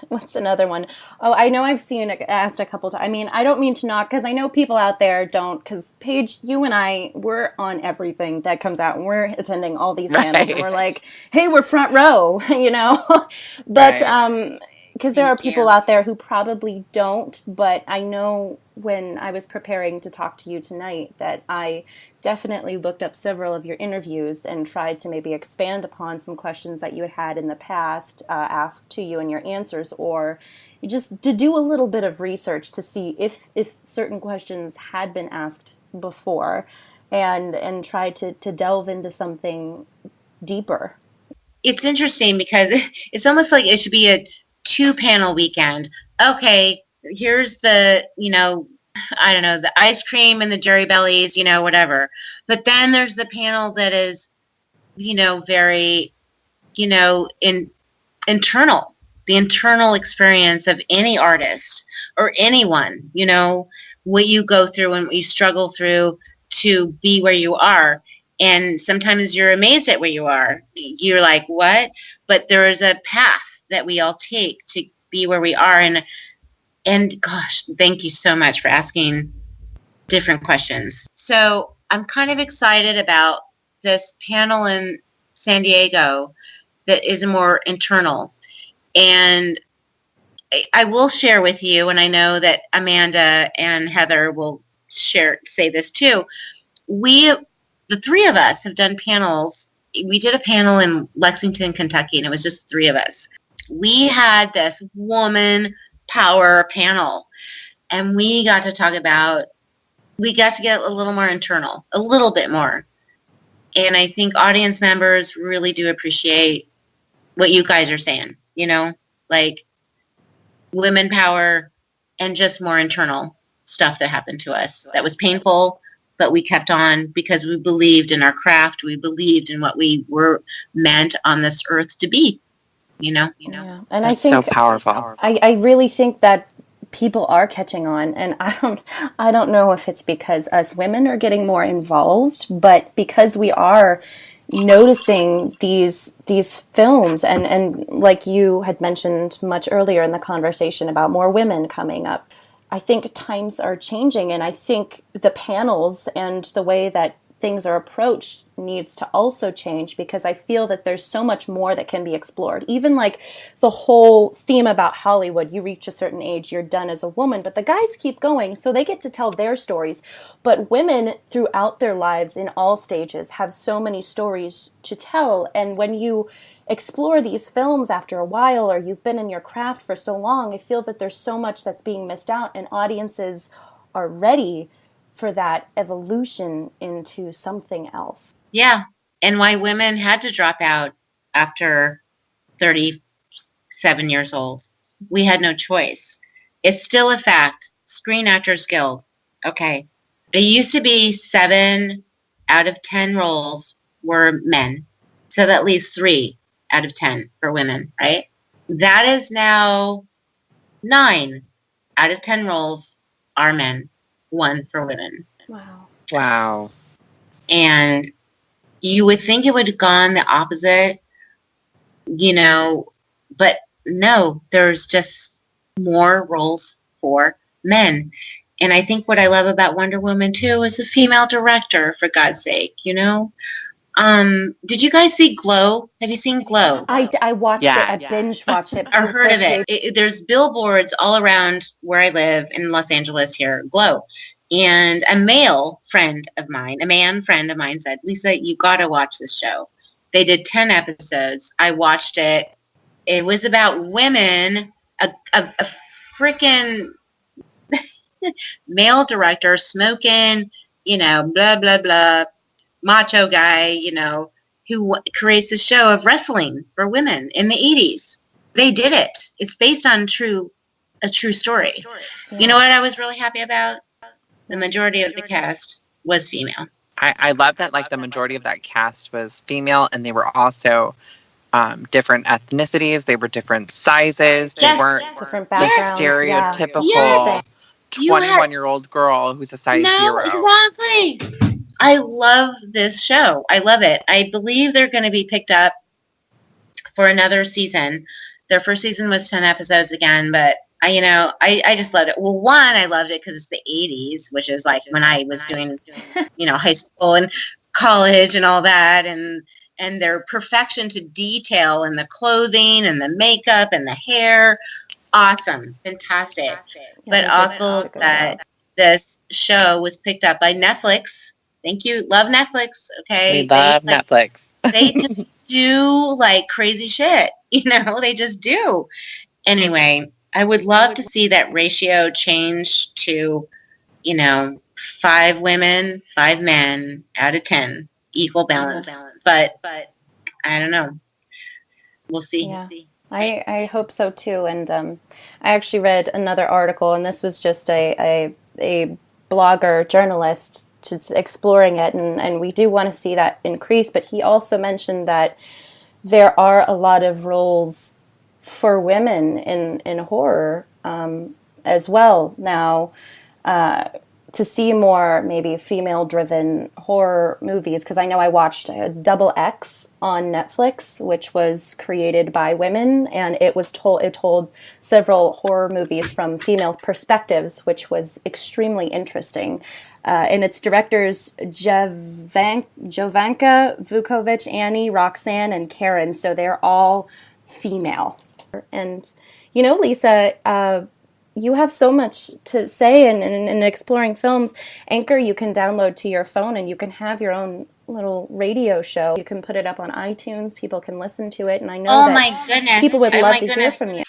what's another one? Oh, I know I've seen it asked a couple times. I mean, I don't mean to knock, because I know people out there don't, because Paige, you and I, we're on everything that comes out, and we're attending all these panels, and we're like, hey, we're front row, but, because there are people out there who probably don't, but I know when I was preparing to talk to you tonight that I definitely looked up several of your interviews and tried to maybe expand upon some questions that you had in the past asked to you and your answers, or just to do a little bit of research to see if certain questions had been asked before, and try to delve into something deeper. It's interesting because it's almost like it should be a 2-panel weekend. Okay, here's the, I don't know, the ice cream and the Jerry Bellies, whatever. But then there's the panel that is, very, internal, the internal experience of any artist or anyone, what you go through and what you struggle through to be where you are. And sometimes you're amazed at where you are. You're like, what? But there is a path that we all take to be where we are. And gosh, thank you so much for asking different questions. So I'm kind of excited about this panel in San Diego that is more internal. And I will share with you, and I know that Amanda and Heather will say this too. The three of us have done panels. We did a panel in Lexington, Kentucky, and it was just the three of us. We had this woman power panel, and we got to get a little more internal, a little bit more. And I think audience members really do appreciate what you guys are saying, like women power and just more internal stuff that happened to us. That was painful, but we kept on because we believed in our craft. We believed in what we were meant on this earth to be, Yeah. And That's so powerful. I really think that people are catching on, and I don't know if it's because us women are getting more involved, but because we are noticing these films, and like you had mentioned much earlier in the conversation about more women coming up. I think times are changing, and I think the panels and the way that things are approached needs to also change, because I feel that there's so much more that can be explored. Even like the whole theme about Hollywood, you reach a certain age, you're done as a woman, but the guys keep going, so they get to tell their stories. But women throughout their lives in all stages have so many stories to tell, and when you explore these films after a while, or you've been in your craft for so long, I feel that there's so much that's being missed out, and audiences are ready for that evolution into something else. Yeah. And why women had to drop out after 37 years old. We had no choice. It's still a fact. Screen Actors Guild. Okay. It used to be 7 out of 10 roles were men. So that leaves 3 out of 10 for women, right? That is now 9 out of 10 roles are men. 1 for women. Wow. And you would think it would have gone the opposite, but no, there's just more roles for men. And I think what I love about Wonder Woman too is a female director, for God's sake, Did you guys see Glow? Have you seen Glow? I watched it. I binge watched it. Or heard of it. There's billboards all around where I live in Los Angeles here, Glow. And a man friend of mine said, Lisa, you got to watch this show. They did 10 episodes. I watched it. It was about women, a freaking male director smoking, blah, blah, blah, macho guy, who creates a show of wrestling for women in the 80s. They did it. It's based on a true story. Yeah. You know what I was really happy about? The majority of the cast was female. I love that, like, the majority of that cast was female, and they were also different ethnicities. They were different sizes. They weren't different backgrounds. The stereotypical 21-year-old girl who's a size 0. Exactly. I love this show. I love it. I believe they're going to be picked up for another season. Their first season was 10 episodes again, but I just loved it. Well, one, I loved it because it's the 80s, which is like when I was doing, high school and college and all that, and their perfection to detail and the clothing and the makeup and the hair. Awesome. Fantastic. Yeah, but also that this show was picked up by Netflix. Thank you. Love Netflix. Okay. We love Netflix. They just do like crazy shit. They just do. Anyway, I would love to see that ratio change to, 5 women, 5 men out of 10, equal balance. But I don't know. We'll see. Yeah. I hope so too. And I actually read another article, and this was just a blogger, journalist, exploring it, and we do want to see that increase. But he also mentioned that there are a lot of roles for women in horror as well now, to see more maybe female-driven horror movies, because I know I watched Double X on Netflix, which was created by women, and it told several horror movies from female perspectives, which was extremely interesting. and it's directors Jovanka Vukovic, Annie, Roxanne, and Karen. So they're all female. And, Lisa, you have so much to say in exploring films. Anchor you can download to your phone, and you can have your own little radio show. You can put it up on iTunes. People can listen to it. And I know my goodness. People would love to hear from you.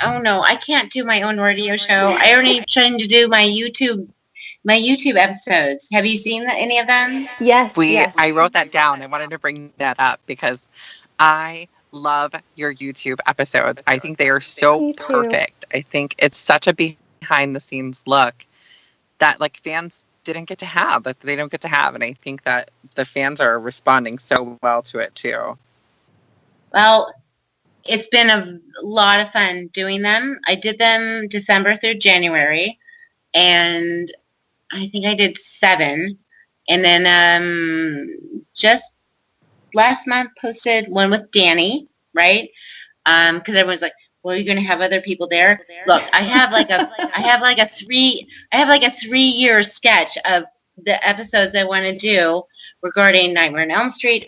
Oh, no, I can't do my own radio show. I already trying to do my YouTube episodes. Have you seen any of them? Yes. I wrote that down. I wanted to bring that up because I love your YouTube episodes. I think they are so perfect. I think it's such a behind the scenes look that like fans didn't get to have, that they don't get to have. And I think that the fans are responding so well to it too. Well, it's been a lot of fun doing them. I did them December through January, and I think I did 7. And then just last month posted one with Danny, right? Because everyone's like, well, you're going to have other people there. Look, I have like a 3-year sketch of the episodes I want to do regarding Nightmare on Elm Street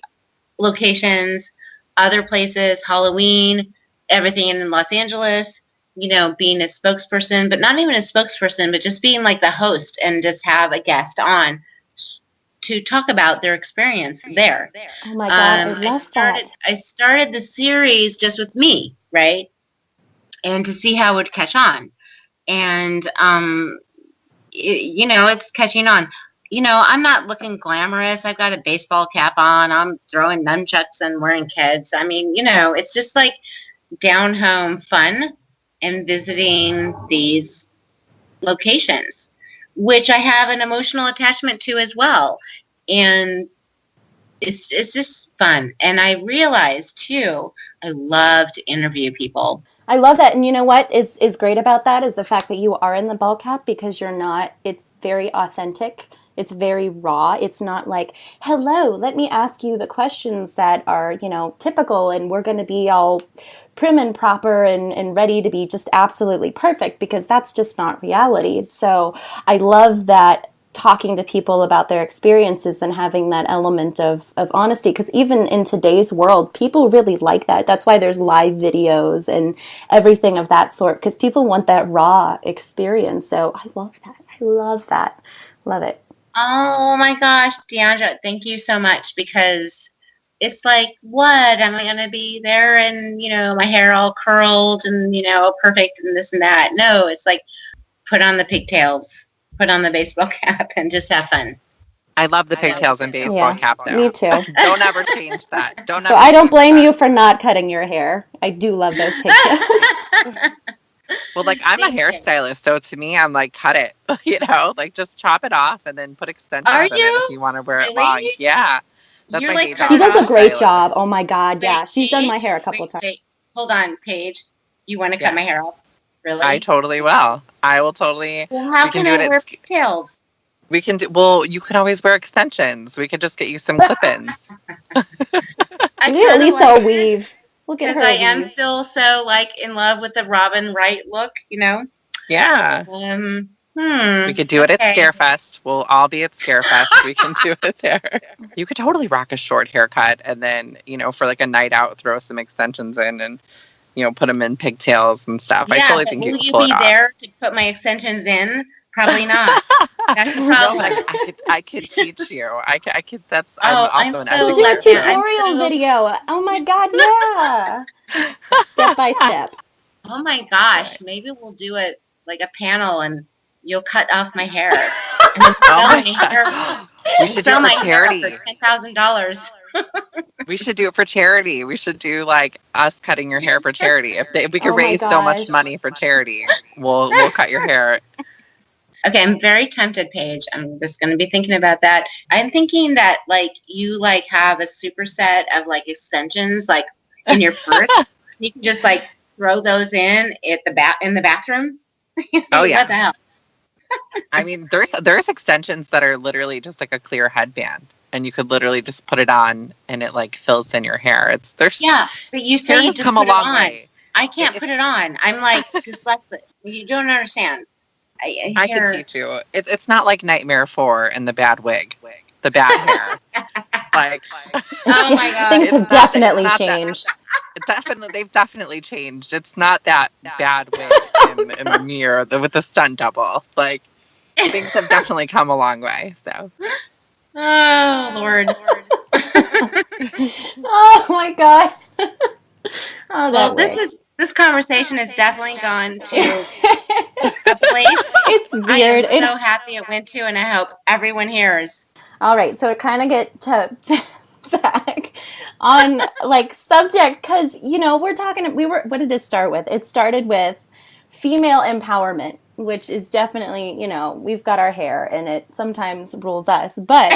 locations, other places, Halloween, everything in Los Angeles, being a spokesperson, but not even a spokesperson, but just being like the host and just have a guest on to talk about their experience there. Oh my God, I love that. I started the series just with me, right? And to see how it would catch on. And, it's catching on. I'm not looking glamorous. I've got a baseball cap on. I'm throwing nunchucks and wearing kids. I mean, it's just like down home fun and visiting these locations, which I have an emotional attachment to as well. And it's just fun. And I realized, too, I love to interview people. I love that. And you know what is great about that is the fact that you are in the ball cap, because you're not, it's very authentic. It's very raw. It's not like, hello, let me ask you the questions that are, typical, and we're going to be all prim and proper and ready to be just absolutely perfect, because that's just not reality. So I love that, talking to people about their experiences and having that element of honesty, because even in today's world, people really like that. That's why there's live videos and everything of that sort, because people want that raw experience. So I love that. I love that. Love it. Oh my gosh, Diandra, thank you so much, because it's like, what? Am I going to be there and, my hair all curled and, perfect and this and that? No, it's like, put on the pigtails, put on the baseball cap, and just have fun. I love the pigtails and baseball cap, though. Me too. Don't ever change that. So I don't blame you for not cutting your hair. I do love those pigtails. Well, like, I'm a hairstylist, so to me, I'm like, cut it, just chop it off and then put extensions in it if you want to wear it long. Yeah. That's You're my like, she does a great stylist. job. Oh my God. Yeah. She's done my hair a couple of times. Wait. Hold on, Paige. You want to cut my hair off? Really? I totally will. I will totally. Well, how can I wear pigtails? We can do, you can always wear extensions. We could just get you some clip-ins. At least I'll weave. We'll get her. Because I am still so in love with the Robin Wright look, Yeah. We could do it at Scarefest. We'll all be at Scarefest. We can do it there. You could totally rock a short haircut and then, for like a night out, throw some extensions in and, put them in pigtails and stuff. Yeah, I totally think you could pull it off. Will you be there to put my extensions in? Probably not. That's the problem. I could teach you. I could. I'm also an educator. educator. Do a tutorial video. Oh my God, yeah. Step by step. Oh my gosh, maybe we'll do it like a panel and you'll cut off my hair. We should do it for charity. $10,000. We should do it for charity. We should do like us cutting your hair for charity. If we could raise so much money for charity, we'll cut your hair. Okay, I'm very tempted, Paige. I'm just going to be thinking about that. I'm thinking that you have a superset of extensions in your purse. You can just throw those in the bathroom. Oh yeah. What the hell? I mean, there's extensions that are literally just like a clear headband, and you could literally just put it on, and it fills in your hair. Yeah, but you say you just come put a long it on. way. I can't put it on. I'm dyslexic. You don't understand. I could teach you. It's not like Nightmare 4 and the bad wig, the bad hair. Like, oh my God. Things have definitely changed. They've definitely changed. It's not that bad wig in the mirror with the stunt double. Like, things have definitely come a long way. So, oh Lord. Oh my God. Oh, well, this conversation has definitely gone to a place. It's weird. I am so happy it went to, and I hope everyone hears. All right, so to kind of get to back on like subject, because we're talking. What did this start with? It started with female empowerment, which is definitely we've got our hair, and it sometimes rules us, but.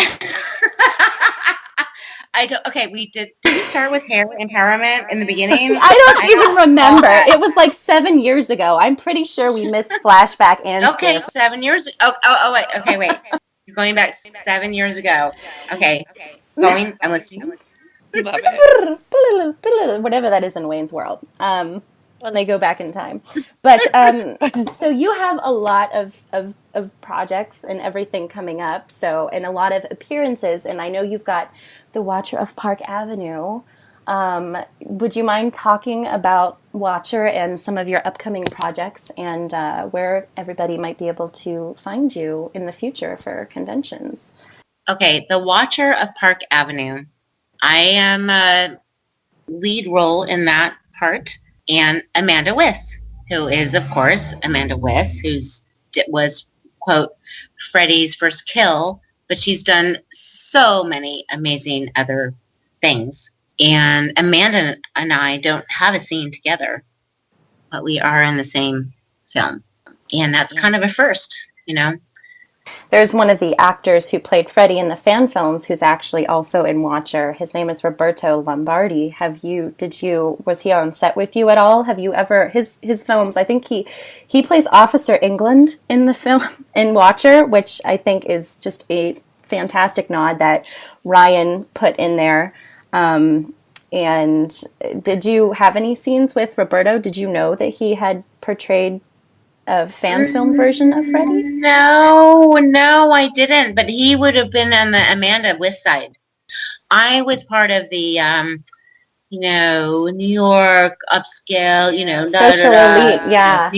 I don't. Okay, did we start with hair empowerment in the beginning? I don't even remember. It was like 7 years ago. I'm pretty sure we missed flashback and okay, 7 years. Oh, wait. Okay, wait. You're going back 7 years ago. Okay, going. I'm listening. Love it. Whatever that is in Wayne's World. When they go back in time. But so you have a lot of projects and everything coming up. So, and a lot of appearances. And I know you've got The Watcher of Park Avenue. Would you mind talking about Watcher and some of your upcoming projects and where everybody might be able to find you in the future for conventions? Okay, The Watcher of Park Avenue. I am a lead role in that part. And Amanda Wyss, who is, of course, Amanda Wyss, was, quote, Freddy's first kill, but she's done so many amazing other things. And Amanda and I don't have a scene together, but we are in the same film. And that's kind of a first, There's one of the actors who played Freddy in the fan films who's actually also in Watcher. His name is Roberto Lombardi. Was he on set with you at all? Have you ever, his films, I think he plays Officer England in the film, in Watcher, which I think is just a fantastic nod that Ryan put in there. And did you have any scenes with Roberto? Did you know that he had portrayed a fan film version of Freddy? No, I didn't. But he would have been on the Amanda Wyss side. I was part of the, New York upscale, social elite, yeah.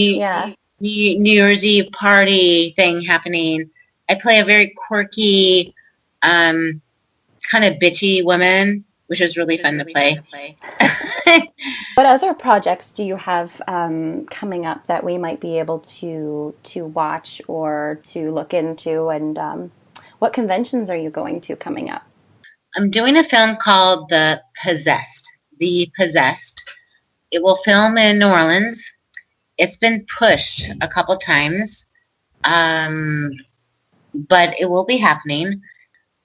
New Year's Eve party thing happening. I play a very quirky, kind of bitchy woman, which was really fun to play. What other projects do you have coming up that we might be able to watch or to look into? And what conventions are you going to coming up? I'm doing a film called The Possessed. It will film in New Orleans. It's been pushed a couple times, but it will be happening.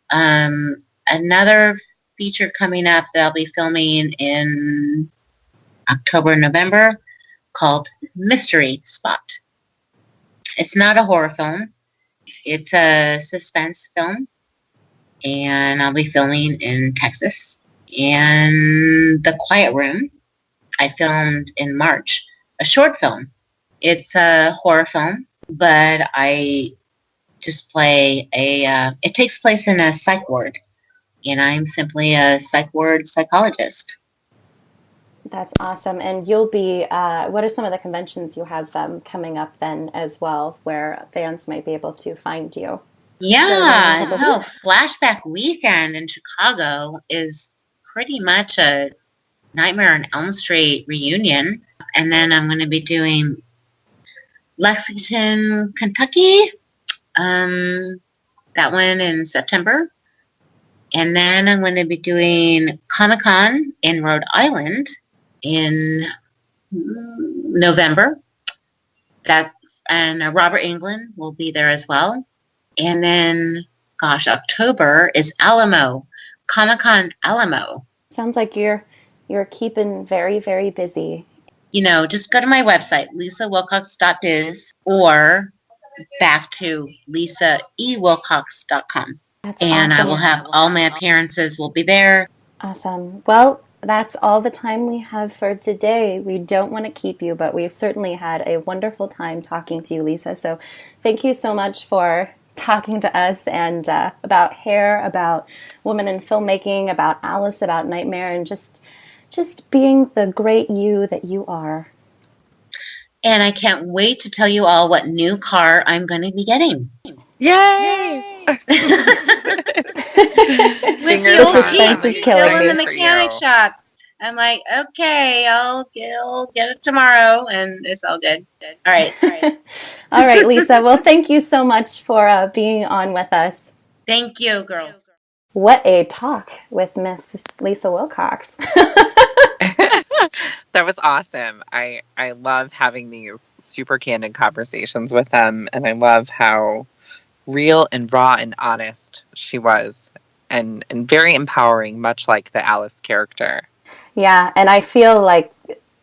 Another feature coming up that I'll be filming in October, November, called Mystery Spot. It's not a horror film. It's a suspense film. And I'll be filming in Texas. And The Quiet Room, I filmed in March, a short film. It's a horror film, but I just play it takes place in a psych ward. And I'm simply a psych ward psychologist. That's awesome. And you'll be, what are some of the conventions you have coming up then as well, where fans might be able to find you? Yeah, Flashback Weekend in Chicago is pretty much a Nightmare on Elm Street reunion. And then I'm going to be doing Lexington, Kentucky, that one in September. And then I'm going to be doing Comic-Con in Rhode Island in November. And Robert Englund will be there as well. And then, October is Alamo, Comic-Con Alamo. Sounds like you're keeping very, very busy. Just go to my website, lisawilcox.biz, or back to lisaewilcox.com. And awesome. I will have all my appearances will be there. Awesome. Well, that's all the time we have for today. We don't want to keep you, but we've certainly had a wonderful time talking to you, Lisa. So thank you so much for talking to us and about hair, about women in filmmaking, about Alice, about Nightmare, and just being the great you that you are. And I can't wait to tell you all what new car I'm going to be getting. Yay! With Fingers the old crossed. suspense Jeep is killing still in the me. mechanic shop. I'm like, okay, I'll get it tomorrow, and it's all good. All right. All right, Lisa. Well, thank you so much for being on with us. Thank you, girls. What a talk with Miss Lisa Wilcox. That was awesome. I love having these super candid conversations with them, and I love how real and raw and honest she was, and very empowering, much like the Alice character. Yeah, and I feel like,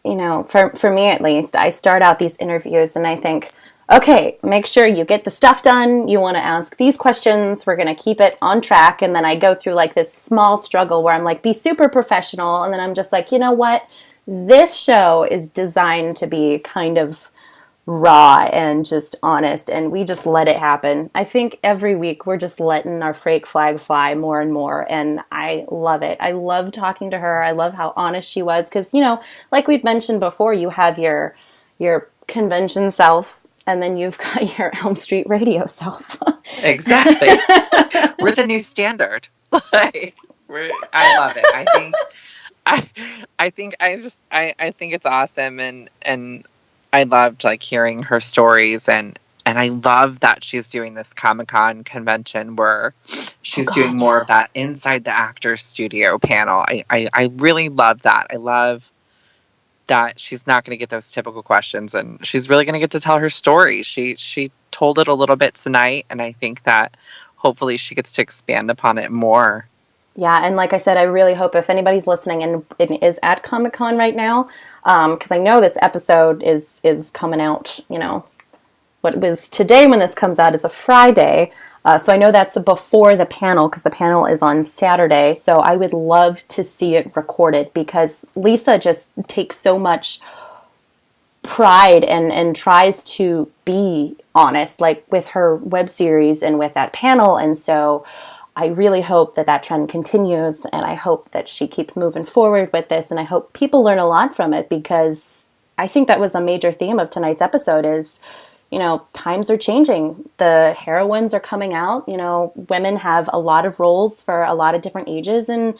you know, for me at least, I start out these interviews and I think, okay, make sure you get the stuff done. You want to ask these questions. We're going to keep it on track. And then I go through like this small struggle where I'm like, be super professional. And then I'm just like, you know what? This show is designed to be kind of raw and just honest, and we just let it happen. I think every week we're just letting our fake flag fly more and more, and I love it. I love talking to her. I love how honest she was, because, you know, like we'd mentioned before, you have your convention self, and then you've got your Elm Street Radio self. Exactly. We're the new standard. I love it. I think it's awesome, and I loved like hearing her stories, and I love that she's doing this Comic-Con convention where she's doing more of that inside the actor's studio panel. I really love that. I love that she's not going to get those typical questions, and she's really going to get to tell her story. She told it a little bit tonight, and I think that hopefully she gets to expand upon it more. Yeah, and like I said, I really hope if anybody's listening and is at Comic-Con right now, because I know this episode is coming out, you know, what was today when this comes out is a Friday, so I know that's before the panel, because the panel is on Saturday, so I would love to see it recorded, because Lisa just takes so much pride and tries to be honest, like with her web series and with that panel, and so I really hope that trend continues, and I hope that she keeps moving forward with this, and I hope people learn a lot from it, because I think that was a major theme of tonight's episode is, you know, times are changing. The heroines are coming out. You know, women have a lot of roles for a lot of different ages, and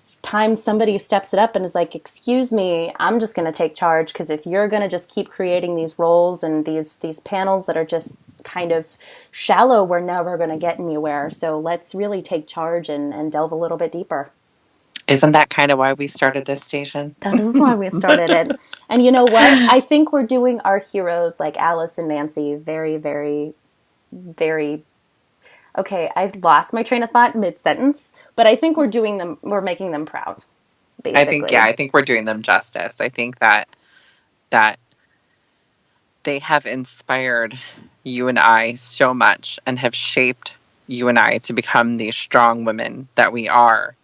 it's time somebody steps it up and is like, excuse me, I'm just going to take charge, because if you're going to just keep creating these roles and these panels that are just kind of shallow, we're never going to get anywhere. So let's really take charge and delve a little bit deeper. Isn't that kind of why we started this station? That is why we started it. And you know what? I think we're doing our heroes like Alice and Nancy very, very, very... Okay, I've lost my train of thought mid-sentence, but I think we're making them proud, basically. I think we're doing them justice. I think that they have inspired you and I so much, and have shaped you and I to become these strong women that we are,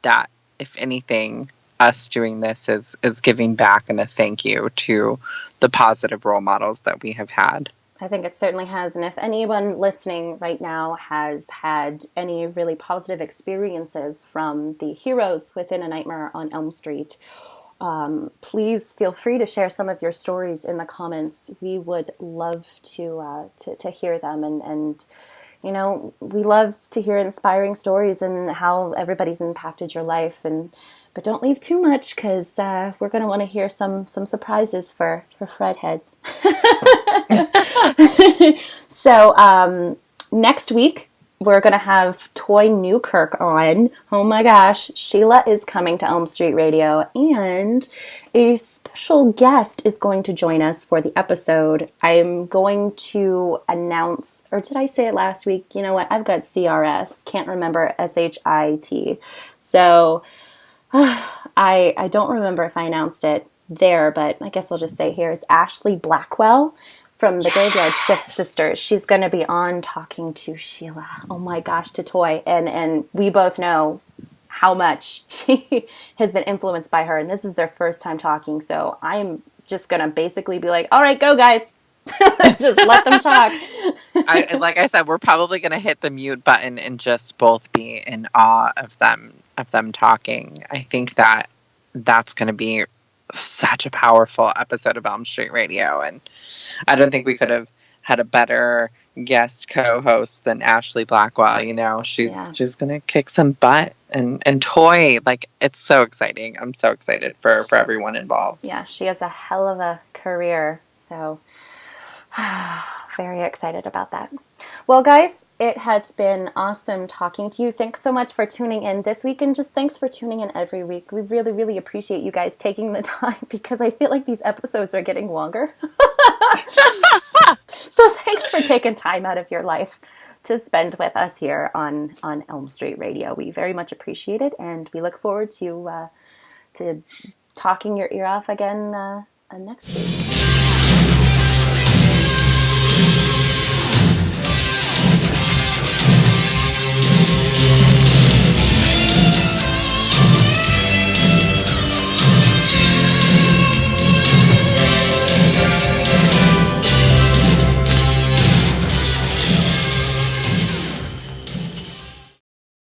that if anything, us doing this is giving back and a thank you to the positive role models that we have had. I think it certainly has. And if anyone listening right now has had any really positive experiences from the heroes within A Nightmare on Elm Street, please feel free to share some of your stories in the comments. We would love to hear them. And, you know, we love to hear inspiring stories and how everybody's impacted your life. But don't leave too much, because we're going to want to hear some surprises for Fred heads. So next week, we're going to have Toy Newkirk on. Oh my gosh, Sheila is coming to Elm Street Radio, and a special guest is going to join us for the episode. I'm going to announce, or did I say it last week? You know what? I've got CRS. Can't remember SHIT. So I don't remember if I announced it there, but I guess I'll just say here, it's Ashley Blackwell from the Graveyard Shift Sisters. She's going to be on talking to Sheila. Oh my gosh, to Toy. And we both know how much she has been influenced by her. And this is their first time talking. So I'm just going to basically be like, all right, go guys. Just let them talk. Like I said, we're probably going to hit the mute button and just both be in awe of them talking. I think that's going to be such a powerful episode of Elm Street Radio. And I don't think we could have had a better guest co-host than Ashley Blackwell. You know, she's just going to kick some butt and toy. Like, it's so exciting. I'm so excited for everyone involved. Yeah, she has a hell of a career. So very excited about that. Well, guys, it has been awesome talking to you. Thanks so much for tuning in this week, and just thanks for tuning in every week. We really, really appreciate you guys taking the time, because I feel like these episodes are getting longer. So thanks for taking time out of your life to spend with us here on Elm Street Radio. We very much appreciate it, and we look forward to talking your ear off again next week.